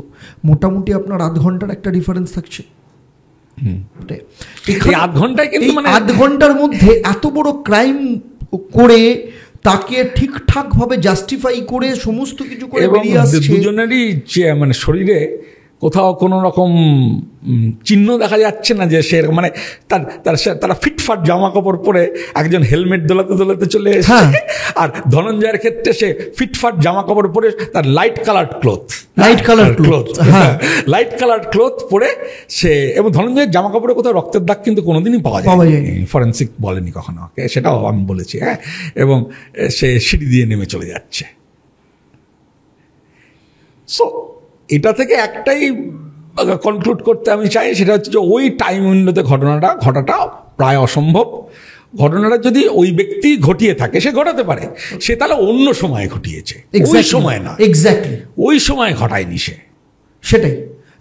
মোটামুটি আপনার 8 ঘন্টার একটা ডিফারেন্স থাকছে। 8 ঘন্টায় কিন্তু 8 ঘন্টার মধ্যে এত বড় ক্রাইম করে তাকে ঠিকঠাক ভাবে জাস্টিফাই করে সমস্ত কিছু করে বেরিয়ে আসছে। দুজনেরই মানে শরীরে কোথাও কোনো রকম চিহ্ন দেখা যাচ্ছে না যে সে মানে তারা ফিটফাট জামা কাপড় পরে, একজন হেলমেট দোলাতে চলে এসেছে, আর ধনঞ্জয়ের ক্ষেত্রে সে ফিটফাট জামা কাপড় পরে, তার লাইট কালার ক্লথ পরে সে, এবং ধনঞ্জয়ের জামা কাপড়ে কোথাও রক্তের দাগ কিন্তু কোনোদিনই পাওয়া যায়নি, ফরেন্সিক বলেনি কখনো, সেটাও আমি বলেছি। হ্যাঁ, এবং সে সিঁড়ি দিয়ে নেমে চলে যাচ্ছে। সো এটা থেকে একটাই কনক্লুড করতে আমি চাই, সেটা হচ্ছে যে ওই টাইম উইন্ডোতে ঘটাটা প্রায় অসম্ভব। ঘটনাটা যদি ওই ব্যক্তি ঘটিয়ে থাকে, সে ঘটাতে পারে, সে তাহলে অন্য সময় ঘটিয়েছে, ওই সময় না, এক্স্যাক্টলি ওই সময় ঘটায়নি সে। সেটাই,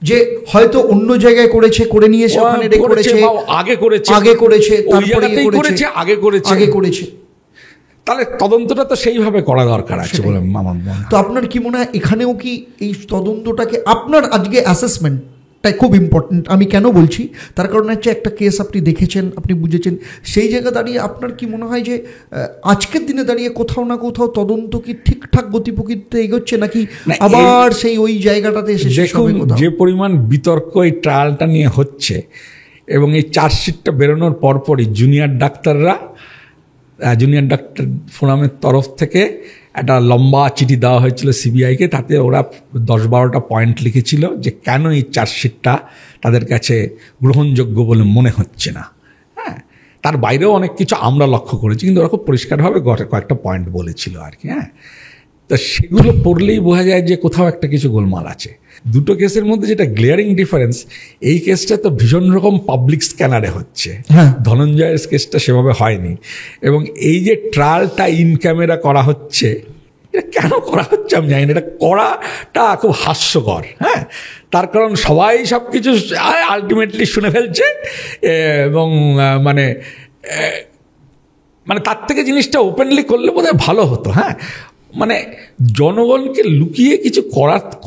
যে হয়তো অন্য জায়গায় করে নিয়ে এসে ওখানে করেছে, আগে করেছে ওই জায়গাতেই করেছে, আগে করেছে। তাহলে তদন্তটা তো সেইভাবে করা দরকার আছে বলে আমার মনে হয়। তো আপনার কি মনে হয় এখানেও কি এই তদন্তটাকে, আপনার আজকে অ্যাসেসমেন্টটাই খুব ইম্পর্টেন্ট। আমি কেন বলছি, তার কারণ হচ্ছে একটা কেস আপনি দেখেছেন, আপনি বুঝেছেন, সেই জায়গা দাঁড়িয়ে আপনার কি মনে হয় যে আজকের দিনে দাঁড়িয়ে কোথাও না কোথাও তদন্ত কি ঠিকঠাক গতিপ্রকৃতিতে এগোচ্ছে, নাকি আবার সেই ওই জায়গাটাতে এসে? দেখুন, যে পরিমাণ বিতর্ক এই ট্রায়ালটা নিয়ে হচ্ছে, এবং এই চার্জশিটটা বেরোনোর পরপরই জুনিয়র ডাক্তার ফোরামের তরফ থেকে একটা লম্বা চিঠি দেওয়া হয়েছিল সিবিআইকে। তাতে ওরা 10-12টা পয়েন্ট লিখেছিল যে কেন এই চার্জশিটটা তাদের কাছে গ্রহণযোগ্য বলে মনে হচ্ছে না। হ্যাঁ, তার বাইরেও অনেক কিছু আমরা লক্ষ্য করেছি, কিন্তু ওরা খুব পরিষ্কারভাবে কয়েকটা পয়েন্ট বলেছিল আর কি। হ্যাঁ, তা সেগুলো পড়লেই বোঝা যায় যে কোথাও একটা কিছু গোলমাল আছে। দুটো কেসের মধ্যে যেটা গ্লেয়ারিং ডিফারেন্স, এই কেসটা তো ভীষণ রকম পাবলিক স্ক্যানারে হচ্ছে, ধনঞ্জয়ের কেসটা সেভাবে হয়নি। এবং এই যে ট্রায়ালটা ইন ক্যামেরা করা হচ্ছে, এটা কেন করা হচ্ছে আমি জানি না, এটা করাটা খুব হাস্যকর। হ্যাঁ, তার কারণ সবাই সব কিছু আলটিমেটলি শুনে ফেলছে এবং মানে তার থেকে জিনিসটা ওপেনলি করলে বোধহয় ভালো হতো। হ্যাঁ, মানে জনগণকে লুকিয়ে কিছু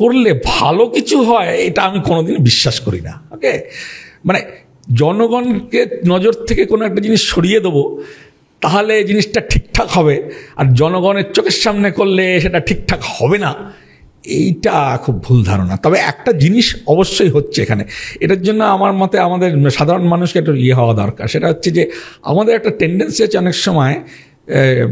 করলে ভালো কিছু হয়, এটা আমি কোনোদিন বিশ্বাস করি না। ওকে, মানে জনগণকে নজর থেকে কোনো একটা জিনিস সরিয়ে দেবো, তাহলে জিনিসটা ঠিকঠাক হবে, আর জনগণের চোখের সামনে করলে সেটা ঠিকঠাক হবে না, এইটা খুব ভুল ধারণা। তবে একটা জিনিস অবশ্যই হচ্ছে এখানে, এটার জন্য আমার মতে আমাদের সাধারণ মানুষকে একটু হওয়া দরকার। সেটা হচ্ছে যে আমাদের একটা টেন্ডেন্সি আছে অনেক সময়,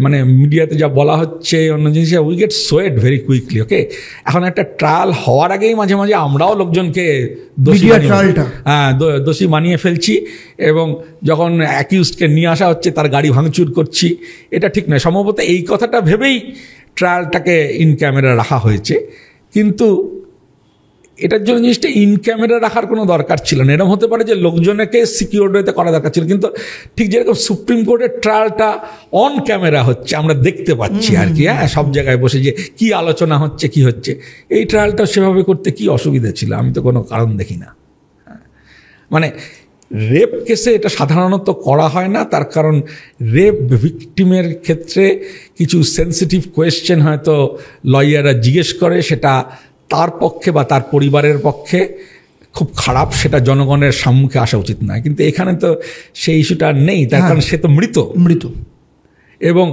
মানে মিডিয়াতে যা বলা হচ্ছে অন্য জিনিস, we get swayed very quickly. Okay, এখন একটা ট্রায়াল হওয়ার আগেই মাঝে মাঝে আমরাও লোকজনকে দোষী বানিয়ে ফেলছি, এবং যখন অ্যাকিউজকে নিয়ে আসা হচ্ছে তার গাড়ি ভাঙচুর করছি। এটা ঠিক নয়। সম্ভবত এই কথাটা ভেবেই ট্রায়ালটাকে ইন ক্যামেরা রাখা হয়েছে, কিন্তু এটার জন্য জিনিসটা ইন ক্যামেরা রাখার কোনো দরকার ছিল না। এরকম হতে পারে যে লোকজনকে সিকিউর ওয়েতে করা দরকার ছিল, কিন্তু ঠিক যেরকম সুপ্রিম কোর্টের ট্রায়ালটা অন ক্যামেরা হচ্ছে, আমরা দেখতে পাচ্ছি আর কি। হ্যাঁ, সব জায়গায় বসে যে কি আলোচনা হচ্ছে, কি হচ্ছে, এই ট্রায়ালটা সেভাবে করতে কি অসুবিধা ছিল? আমি তো কোনো কারণ দেখি না। মানে রেপ কেসে এটা সাধারণত করা হয় না, তার কারণ রেপ ভিকটিমের ক্ষেত্রে কিছু সেন্সিটিভ কোয়েশ্চেন হয়তো লয়াররা জিজ্ঞেস করে, সেটা তার পক্ষে বা তার পরিবারের পক্ষে খুব খারাপ, সেটা জনগণের সম্মুখে আসা উচিত নয়। কিন্তু এখানে তো সেই ইস্যুটা নেই, তার কারণ সে তো মৃত। এবং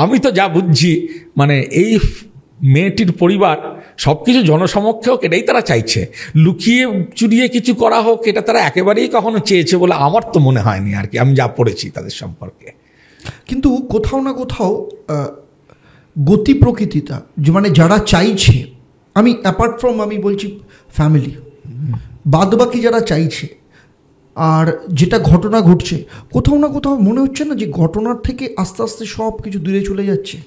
আমি তো যা বুঝছি, মানে এই মেয়েটির পরিবার সব কিছু জনসমক্ষে হোক, এটাই তারা চাইছে। লুকিয়ে চুরিয়ে কিছু করা হোক, এটা তারা একেবারেই কখনো চেয়েছে বলে আমার তো মনে হয়নি আর কি, আমি যা পড়েছি তাদের সম্পর্কে। কিন্তু কোথাও না কোথাও গতি প্রকৃতিটা, মানে যারা চাইছে, আমি অ্যাপার্ট ফ্রম আমি বলছি ফ্যামিলি, বাদবাকি যারা চাইছে, আর যেটা ঘটনা ঘটছে, কোথাও না কোথাও মনে হচ্ছে না যে ঘটনার থেকে আস্তে আস্তে সব কিছু দূরে চলে যাচ্ছে,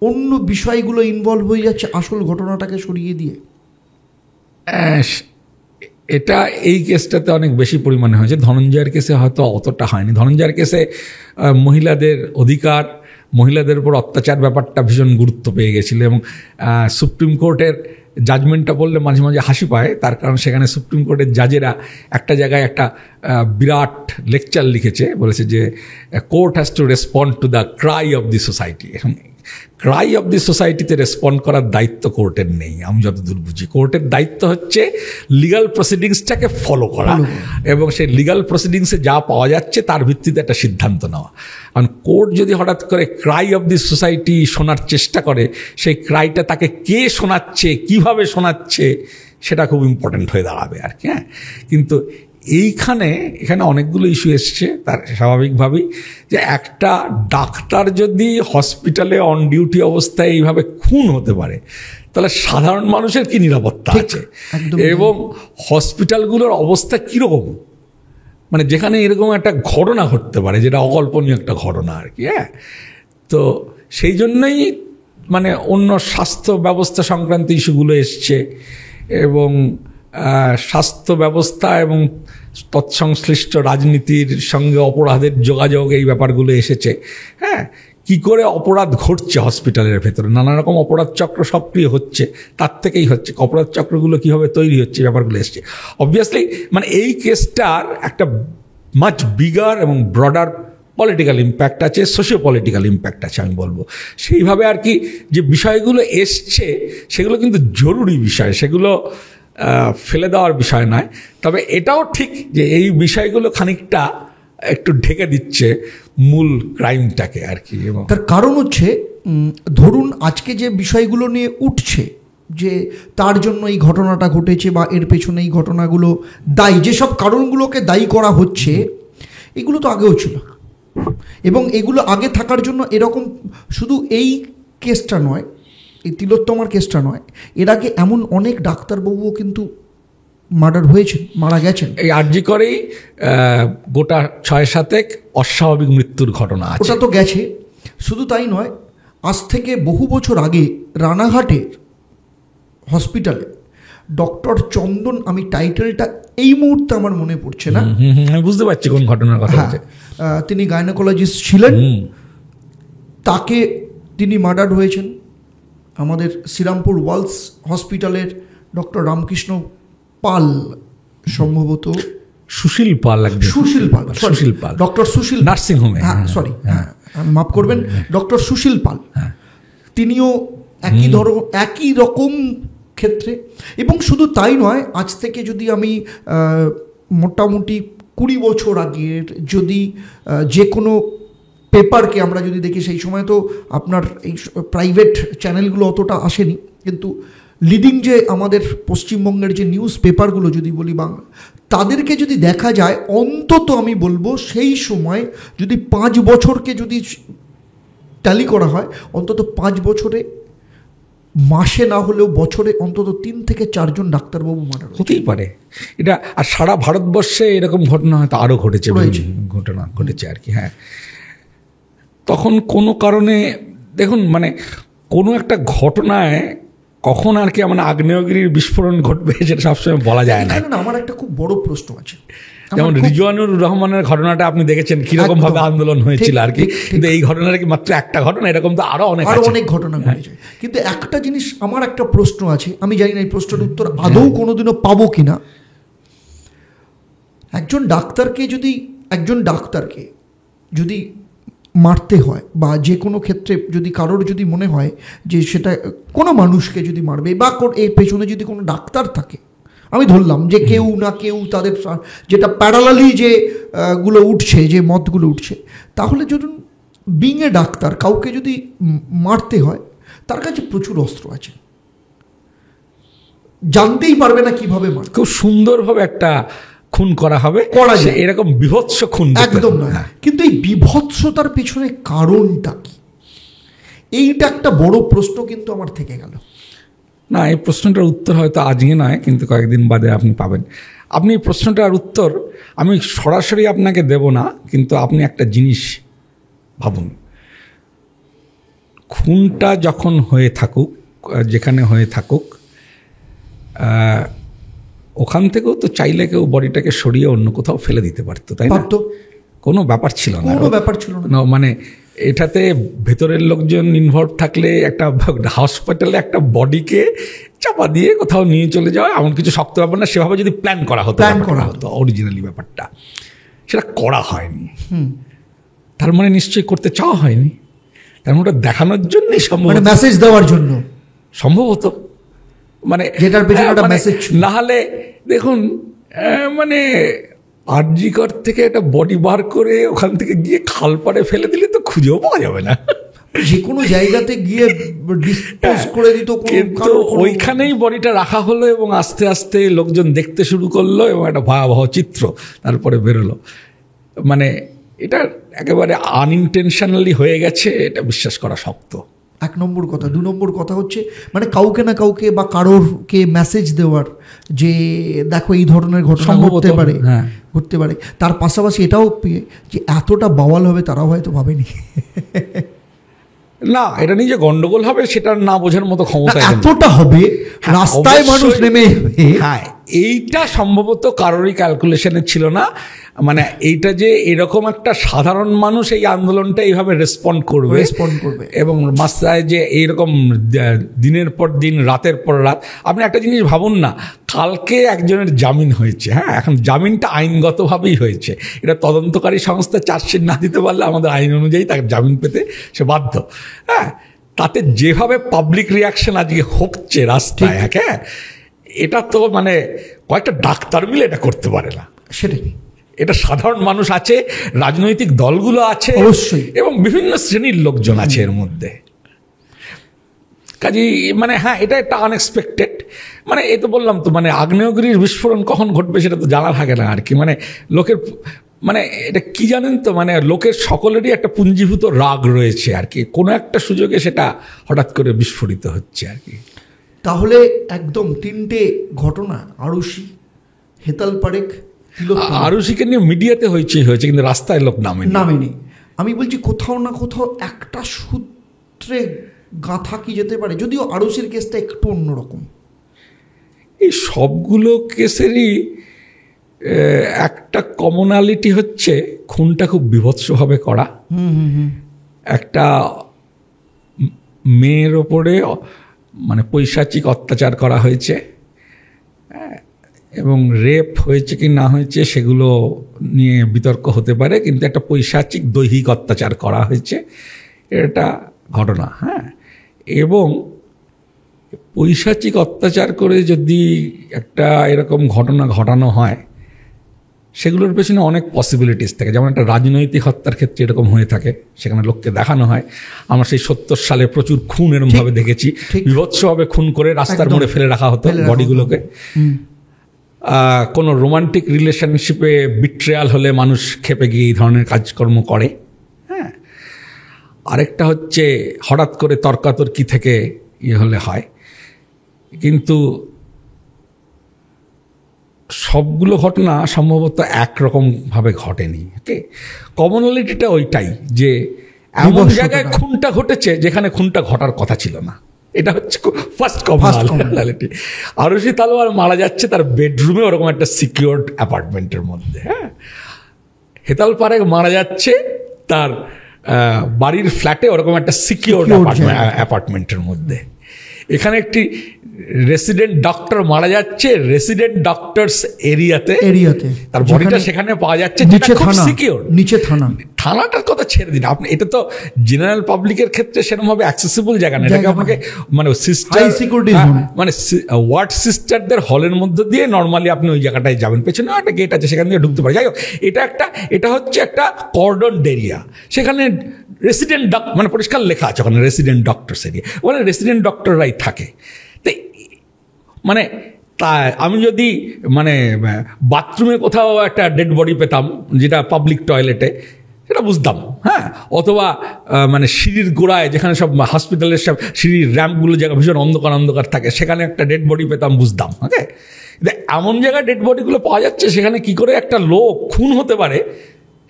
অন্য বিষয়গুলো ইনভলভ হয়ে যাচ্ছে আসল ঘটনাটাকে সরিয়ে দিয়ে? এটা এই কেসটাতে অনেক বেশি পরিমাণে হয়েছে। ধনঞ্জয়ের কেসে হয়তো অতটা হয়নি। ধনঞ্জয়ের কেসে মহিলাদের অধিকার, মহিলাদের উপর অত্যাচার ব্যাপারটা ভীষণ গুরুত্ব পেয়ে গেছিলো, এবং সুপ্রিম কোর্টের জাজমেন্টটা বললে মাঝে মাঝে হাসি পায়, তার কারণ সেখানে সুপ্রিম কোর্টের জাজেরা একটা জায়গায় একটা বিরাট লেকচার লিখেছে, বলেছে যে court has to respond to the Cry of the society. Cry of the সোসাইটিতে রেসপন্ড করার দায়িত্ব কোর্টের নেই, আমি যতদূর বুঝি। কোর্টের দায়িত্ব হচ্ছে লিগাল প্রসিডিংসটাকে ফলো করা, এবং সেই লিগাল প্রসিডিংসে যা পাওয়া যাচ্ছে তার ভিত্তিতে একটা সিদ্ধান্ত নেওয়া। কারণ কোর্ট যদি হঠাৎ করে ক্রাই অফ দি সোসাইটি শোনার চেষ্টা করে, সেই ক্রাইটা তাকে কে শোনাচ্ছে, কিভাবে শোনাচ্ছে, সেটা খুব ইম্পর্ট্যান্ট হয়ে দাঁড়াবে আর কি। হ্যাঁ, কিন্তু এখানে অনেকগুলো ইস্যু এসছে। তার স্বাভাবিকভাবেই যে একটা ডাক্তার যদি হসপিটালে অন ডিউটি অবস্থায় এইভাবে খুন হতে পারে, তাহলে সাধারণ মানুষের কি নিরাপত্তা আছে, এবং হসপিটালগুলোর অবস্থা কীরকম, মানে যেখানে এরকম একটা ঘটনা ঘটতে পারে, যেটা অকল্পনীয় একটা ঘটনা আর কি। হ্যাঁ, তো সেই জন্যই মানে অন্য স্বাস্থ্য ব্যবস্থা সংক্রান্ত ইস্যুগুলো এসছে, এবং স্বাস্থ্য ব্যবস্থা এবং তৎসংশ্লিষ্ট রাজনীতির সঙ্গে অপরাধের যোগাযোগ, এই ব্যাপারগুলো এসেছে। হ্যাঁ, কি করে অপরাধ ঘটছে হসপিটালের ভেতরে, নানা রকম অপরাধ চক্র সক্রিয় হচ্ছে, তার থেকেই হচ্ছে অপরাধ চক্রগুলো কীভাবে তৈরি হচ্ছে, ব্যাপারগুলো এসছে। অবভিয়াসলি মানে এই কেসটার একটা মাচ বিগার এবং ব্রডার পলিটিক্যাল ইম্প্যাক্ট আছে, সোশিও পলিটিক্যাল ইম্প্যাক্ট আছে আমি বলবো। সেইভাবে আর কি যে বিষয়গুলো এসছে সেগুলো কিন্তু জরুরি বিষয়, সেগুলো ফেলে দেওয়ার বিষয় নয়। তবে এটাও ঠিক যে এই বিষয়গুলো খানিকটা একটু ঢেকে দিচ্ছে মূল ক্রাইমটাকে আর কি। এবং তার কারণ হচ্ছে, ধরুন আজকে যে বিষয়গুলো নিয়ে উঠছে, যে তার জন্য এই ঘটনাটা ঘটেছে বা এর পেছনে এই ঘটনাগুলো দায়ী, যেসব কারণগুলোকে দায়ী করা হচ্ছে, এগুলো তো আগেও ছিল, এবং এগুলো আগে থাকার জন্য এরকম শুধু এই কেসটা নয়, এই তিলোত্তমার কেসটা নয়, এর আগে এমন অনেক ডাক্তারবাবুও কিন্তু মারা গেছেন। এই আরজি করেই গোটা ৬-৭ অস্বাভাবিক মৃত্যুর ঘটনা আছে। ওটা তো গেছে। শুধু তাই নয়, আজ থেকে বহু বছর আগে রানাঘাটের হসপিটালে ডক্টর চন্দন, আমি টাইটেলটা এই মুহূর্তে আমার মনে পড়ছে না, আমি বুঝতে পারছি কোন ঘটনার কথা বলছে। তিনি গাইনোকোলজিস্ট ছিলেন, তাকে তিনি মার্ডার হয়েছেন। আমাদের শ্রীরামপুর ওয়ালস হসপিটালের ডক্টর রামকৃষ্ণ পাল, সম্ভবত সুশীল পাল, সুশীল পাল, ডক্টর সুশীল নার্সিং হোমে, সরি মাফ করবেন, ডক্টর সুশীল পাল, তিনিও একই রকম ক্ষেত্রে। এবং শুধু তাই নয়, আজ থেকে যদি আমি মোটামুটি 20 বছর আগের যদি যে কোনো পেপারকে আমরা যদি দেখি, সেই সময় তো আপনার এই প্রাইভেট চ্যানেলগুলো অতটা আসেনি, কিন্তু লিডিং যে আমাদের পশ্চিমবঙ্গের যে নিউজ পেপারগুলো যদি বলি বাংলা, তাদেরকে যদি দেখা যায়, অন্তত আমি বলবো সেই সময় যদি 5 বছরকে যদি ট্যালি করা হয়, অন্তত 5 বছরে, মাসে না হলেও বছরে অন্তত 3 থেকে 4 জন ডাক্তারবাবু মারা হতেই পারে এটা। আর সারা ভারতবর্ষে এরকম ঘটনা হয়তো আরও ঘটনা ঘটেছে আর কি। হ্যাঁ, তখন কোনো কারণে দেখুন, মানে কোনো একটা ঘটনায় কখন আর কি মানে আগ্নেয়গিরির বিস্ফোরণ ঘটবে সেটা সবসময় বলা যায় না। আমার একটা খুব বড় প্রশ্ন আছে, যেমন রিজওয়ানুর রহমানের ঘটনাটা আপনি দেখেছেন কিরকম ভাবে আন্দোলন হয়েছিল আর কি, কিন্তু এই ঘটনাটা কি মাত্র একটা ঘটনা? এরকম তো আরো অনেক ঘটনা ঘটেছে। কিন্তু একটা জিনিস, আমার একটা প্রশ্ন আছে, আমি জানি না এই প্রশ্নের উত্তর আদৌ কোনোদিনও পাবো কিনা। একজন ডাক্তারকে যদি মারতে হয়, বা যে কোনো ক্ষেত্রে যদি কারোর যদি মনে হয় যে সেটা কোনো মানুষকে যদি মারবে, বা এর পেছনে যদি কোনো ডাক্তার থাকে, আমি ধরলাম যে কেউ না কেউ তাদের যেটা প্যারালালি যে গুলো উঠছে, যে মতগুলো উঠছে, তাহলে যদি বিং এ ডাক্তার কাউকে যদি মারতে হয়, তার কাছে প্রচুর অস্ত্র আছে, জানতেই পারবে না কিভাবে মার। খুব সুন্দরভাবে একটা খুন করা যায়, এরকম বিভৎস খুন একদম নয়। কিন্তু এই বিভৎসতার পিছনে কারণটা কি, এইটা একটা বড় প্রশ্ন কিন্তু আমার থেকে গেল। না, এই প্রশ্নটার উত্তর হয়তো আজকে নয়, কিন্তু কয়েকদিন বাদে আপনি পাবেন। আপনি এই প্রশ্নটার উত্তর আমি সরাসরি আপনাকে দেব না, কিন্তু আপনি একটা জিনিস ভাবুন, খুনটা যখন হয়ে থাকুক, যেখানে হয়ে থাকুক, ওখান থেকেও তো চাইলে কেউ বডিটাকে সরিয়ে অন্য কোথাও ফেলে দিতে পারতো, তাই না? কোনো ব্যাপার ছিল না, মানে এটাতে ভেতরের লোকজন ইনভলভ থাকলে একটা হসপিটালে একটা বডিকে চাপা দিয়ে কোথাও নিয়ে চলে যাওয়া এমন কিছু শক্ত ব্যাপার না। সেভাবে যদি প্ল্যান করা হতো অরিজিনালি ব্যাপারটা, সেটা করা হয়নি। তার মানে নিশ্চয়ই করতে চাওয়া হয়নি, তার মানে ওটা দেখানোর জন্যই সম্ভব, মেসেজ দেওয়ার জন্য সম্ভবত, মানে যেটার পেছনে একটা মেসেজ। না হলে দেখুন, মানে আরজিকর থেকে একটা বডি বার করে ওখান থেকে গিয়ে খাল পাড়ে ফেলে দিলে তো খুঁজেও পাওয়া যাবে না, যে কোনো জায়গাতে গিয়ে ডিসপোজ করে দিত। কিন্তু ওইখানেই বডিটা রাখা হলো এবং আস্তে আস্তে লোকজন দেখতে শুরু করলো এবং একটা ভয়াবহ চিত্র তারপরে বেরোলো। মানে এটা একেবারে আনইনটেনশনালি হয়ে গেছে, এটা বিশ্বাস করা শক্ত। 1 নম্বর কথা। 2 নম্বর কথা হচ্ছে, মানে কাউকে না কাউকে বা কারোরকে মেসেজ দেওয়ার যে দেখো এই ধরনের ঘটনা ঘটতে পারে। তার পাশাপাশি এটাও যে এতটা বাওয়াল হবে তারাও হয়তো ভাবেনি। না, এটা নিয়ে যে গন্ডগোল হবে সেটা না বোঝার মতো ক্ষমতা এতটা হবে, রাস্তায় মানুষ নেমে। হ্যাঁ, এইটা সম্ভবত কারোরই ক্যালকুলেশনে ছিল না, মানে এইটা যে এরকম একটা সাধারণ মানুষ এই আন্দোলনটা এইভাবে রেসপন্ড করবে এবং মাস্টায় যে এইরকম দিনের পর দিন, রাতের পর রাত। আপনি একটা জিনিস ভাবুন না, কালকে একজনের জামিন হয়েছে, হ্যাঁ, এখন জামিনটা আইনগতভাবেই হয়েছে। এটা তদন্তকারী সংস্থা চার্জশিট না দিতে পারলে আমাদের আইন অনুযায়ী তাকে জামিন পেতে সে বাধ্য। হ্যাঁ, তাতে যেভাবে পাবলিক রিয়াকশন আজকে হচ্ছে রাস্তায়, হ্যাঁ, এটা তো মানে কয়েকটা ডাক্তার মিলে এটা করতে পারে না। সেটাই, এটা সাধারণ মানুষ আছে, রাজনৈতিক দলগুলো আছে অবশ্যই, এবং বিভিন্ন শ্রেণীর লোকজন আছে এর মধ্যে। কাজেই মানে হ্যাঁ, এটা একটা আনএক্সপেক্টেড। মানে এই তো বললাম তো, মানে আগ্নেয়গিরির বিস্ফোরণ কখন ঘটবে সেটা তো জানা থাকে না আর কি। মানে লোকের, মানে এটা কি জানেন তো, মানে লোকের সকলেরই একটা পুঞ্জীভূত রাগ রয়েছে আর কি, কোনো একটা সুযোগে সেটা হঠাৎ করে বিস্ফোরিত হচ্ছে আর কি। তাহলে একদম 3টে ঘটনা, আরুষি, হেতাল পারেখ, আরুষিকে নিয়ে মিডিয়াতে হয়েছে, কিন্তু রাস্তায় লোক নামেনি। আমি বলছি কোথাও না কোথাও একটা সূত্রে গাঁথা কি যেতে পারে? যদিও আরসির কেসটা একটু অন্যরকম। এই সবগুলো কেসেরই একটা কমনালিটি হচ্ছে খুনটা খুব বীভৎসভাবে করা। একটা মেয়ের ওপরে মানে পৈশাচিক অত্যাচার করা হয়েছে, এবং রেপ হয়েছে কি না হয়েছে সেগুলো নিয়ে বিতর্ক হতে পারে, কিন্তু একটা পৈশাচিক দৈহিক অত্যাচার করা হয়েছে, এটা ঘটনা। হ্যাঁ, এবং পৈশাচিক অত্যাচার করে যদি একটা এরকম ঘটনা ঘটানো হয়, সেগুলোর পেছনে অনেক পসিবিলিটিস থাকে। যেমন একটা রাজনৈতিক হত্যার ক্ষেত্রে এরকম হয়ে থাকে, সেখানে লোককে দেখানো হয়। আমরা সেই 70 সালে প্রচুর খুন এরকমভাবে দেখেছি, বিভৎসভাবে খুন করে রাস্তার মোড়ে ফেলে রাখা হতো বডিগুলোকে। কোনো রোমান্টিক রিলেশনশিপে বিট্রেয়াল হলে মানুষ ক্ষেপে গিয়ে এই ধরনের কাজকর্ম করে। হ্যাঁ, আরেকটা হচ্ছে হঠাৎ করে তর্কাতর্কি থেকে হলে হয়। কিন্তু সবগুলো ঘটনা সম্ভবত একরকমভাবে ঘটেনি। ওকে, কমনালিটিটা ওইটাই যে এমন জায়গায় খুনটা ঘটেছে যেখানে খুনটা ঘটার কথা ছিল না। এটা হচ্ছে ফার্স্ট কমনালিটি। আরুষি তালোয়ার মারা যাচ্ছে তার বেডরুমে, ওরকম একটা সিকিউরড অ্যাপার্টমেন্টের মধ্যে। হ্যাঁ, হেতাল পারেখ মারা যাচ্ছে তার বাড়ির ফ্ল্যাটে, ওরকম একটা সিকিউরড অ্যাপার্টমেন্টের মধ্যে। এখানে একটি রেসিডেন্ট ডক্টর মারা যাচ্ছে রেসিডেন্ট ডক্টরস এরিয়াতে, তার বডিটা সেখানে পাওয়া যাচ্ছে, যেটা খুব সিকিউর। নিচে থানাটার কথা ছেড়ে দিন আপনি, এটা তো জেনারেল পাবলিকের ক্ষেত্রে সেরকম ভাবে অ্যাক্সেসিবল জায়গা না। এটাকে আপনাকে মানে সিস্টার, মানে ওয়ার্ড সিস্টারদের হলের মধ্যে দিয়ে নর্মালি আপনি ওই জায়গাটায় যাবেন, পেছনে একটা গেট আছে, সেখান দিয়ে ঢুকতে পারে। যাই হোক, এটা হচ্ছে একটা কর্ডনড এরিয়া। সেখানে রেসিডেন্ট মানে পরিষ্কার লেখা আছে ওখানে রেসিডেন্ট ডক্টরস এরিয়া, ওখানে রেসিডেন্ট ডক্টররাই থাকে। তো মানে তা আমি যদি মানে বাথরুমে কোথাও একটা ডেড বডি পেতাম, যেটা পাবলিক টয়লেটে, সেটা বুঝতাম। হ্যাঁ, অথবা মানে সিঁড়ির গোড়ায় যেখানে সব হসপিটালের সব সিঁড়ির র্যাম্পগুলো জায়গা ভীষণ অন্ধকার থাকে, সেখানে একটা ডেড বডি পেতাম, বুঝতাম। ওকে, এমন জায়গায় ডেড বডিগুলো পাওয়া যাচ্ছে, সেখানে কি করে একটা লোক খুন হতে পারে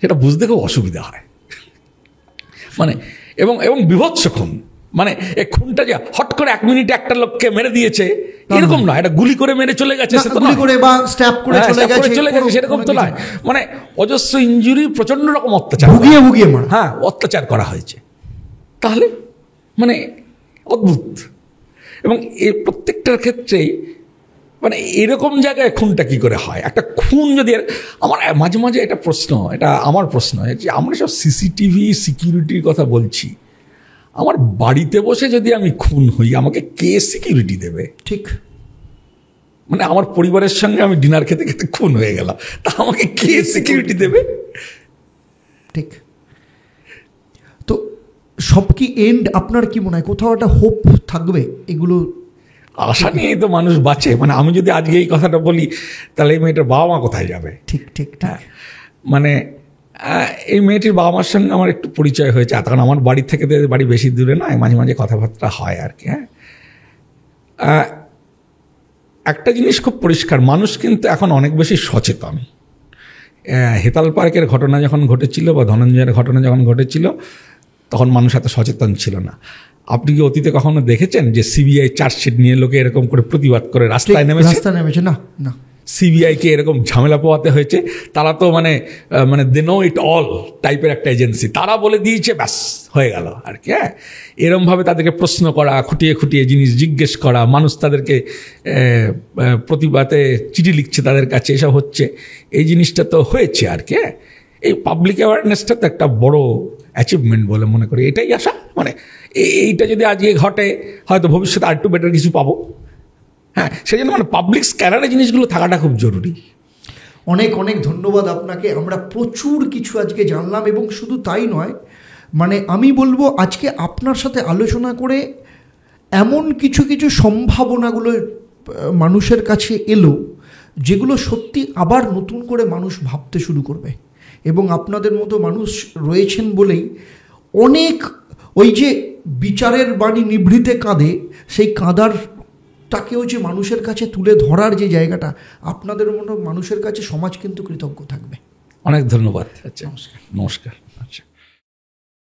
সেটা বুঝতে খুব অসুবিধা হয়। মানে এবং বিভৎস খুন, মানে এই খুনটা যে হট করে 1 মিনিটে একটা লোককে মেরে দিয়েছে এরকম নয়, এটা গুলি করে মেরে চলে গেছে, সেরকম তো নয়। মানে অজস্র ইনজুরি, প্রচন্ড রকম অত্যাচার, হ্যাঁ অত্যাচার করা হয়েছে। তাহলে মানে অদ্ভুত। এবং এই প্রত্যেকটার ক্ষেত্রেই মানে এরকম জায়গায় খুনটা কি করে হয়? একটা খুন যদি, আমার মাঝে মাঝে এটা প্রশ্ন, এটা আমার প্রশ্ন যে আমরা সব সিসিটিভি সিকিউরিটির কথা বলছি, আমার বাড়িতে বসে যদি আমি খুন হই, আমাকে কে সিকিউরিটি দেবে? ঠিক, মানে আমার পরিবারের সঙ্গে আমি ডিনার খেতে খেতে খুন হয়ে গেলাম, তা আমাকে কে সিকিউরিটি দেবে? ঠিক। তো সব কি এন্ড, আপনার কি মনে হয় কোথাও একটা হোপ থাকবে? এগুলো আশা নিয়ে তো মানুষ বাঁচে। মানে আমি যদি আজকে এই কথাটা বলি, তাহলে এই মেয়েটার বাবা মা কোথায় যাবে? ঠিক ঠিক। মানে এই মেয়েটির বাবা মার সঙ্গে আমার একটু পরিচয় হয়েছে, তখন আমার বাড়ি থেকে বাড়ি বেশি দূরে নয়, মাঝে মাঝে কথাবার্তা হয় আর কি। হ্যাঁ, একটা জিনিস খুব পরিষ্কার, মানুষ কিন্তু এখন অনেক বেশি সচেতন। হেতাল পার্কের ঘটনা যখন ঘটেছিল বা ধনঞ্জয়ের ঘটনা যখন ঘটেছিল, তখন মানুষ এত সচেতন ছিল না। আপনি কি অতীতে কখনো দেখেছেন যে সিবিআই চার্জশিট নিয়ে লোকে এরকম করে প্রতিবাদ করে রাস্তায় নেমেছে? না, সিবিআইকে এরকম ঝামেলা পোয়াতে হয়েছে। তারা তো মানে দে নো ইট অল টাইপের একটা এজেন্সি, তারা বলে দিয়েছে, ব্যাস হয়ে গেল আর কি। হ্যাঁ, এরমভাবে তাদেরকে প্রশ্ন করা, খুঁটিয়ে খুঁটিয়ে জিনিস জিজ্ঞেস করা, মানুষ তাদেরকে প্রতিবাদে চিঠি লিখছে তাদের কাছে, এসব হচ্ছে। এই জিনিসটা তো হয়েছে আর কি। এই পাবলিক অ্যাওয়ারনেসটা তো একটা বড় অ্যাচিভমেন্ট বলে মনে করি। এটাই আশা, মানে এইটা যদি আজকে ঘটে, হয়তো ভবিষ্যতে আর একটু বেটার কিছু পাবো। হ্যাঁ, সেই জন্য মানে পাবলিক স্ক্যানারে জিনিসগুলো থাকাটা খুব জরুরি। অনেক অনেক ধন্যবাদ আপনাকে। আমরা প্রচুর কিছু আজকে জানলাম, এবং শুধু তাই নয়, মানে আমি বলবো আজকে আপনার সাথে আলোচনা করে এমন কিছু কিছু সম্ভাবনাগুলো মানুষের কাছে এলো, যেগুলো সত্যি আবার নতুন করে মানুষ ভাবতে শুরু করবে। এবং আপনাদের মতো মানুষ রয়েছেন বলেই অনেক, ওই যে বিচারের বাণী নিভৃতে কাঁদে, সেই কাঁদারটাকেও যে মানুষের কাছে তুলে ধরার যে জায়গাটা, আপনাদের মতো মানুষের কাছে সমাজ কিন্তু কৃতজ্ঞ থাকবে। অনেক ধন্যবাদ। আচ্ছা, নমস্কার। আচ্ছা।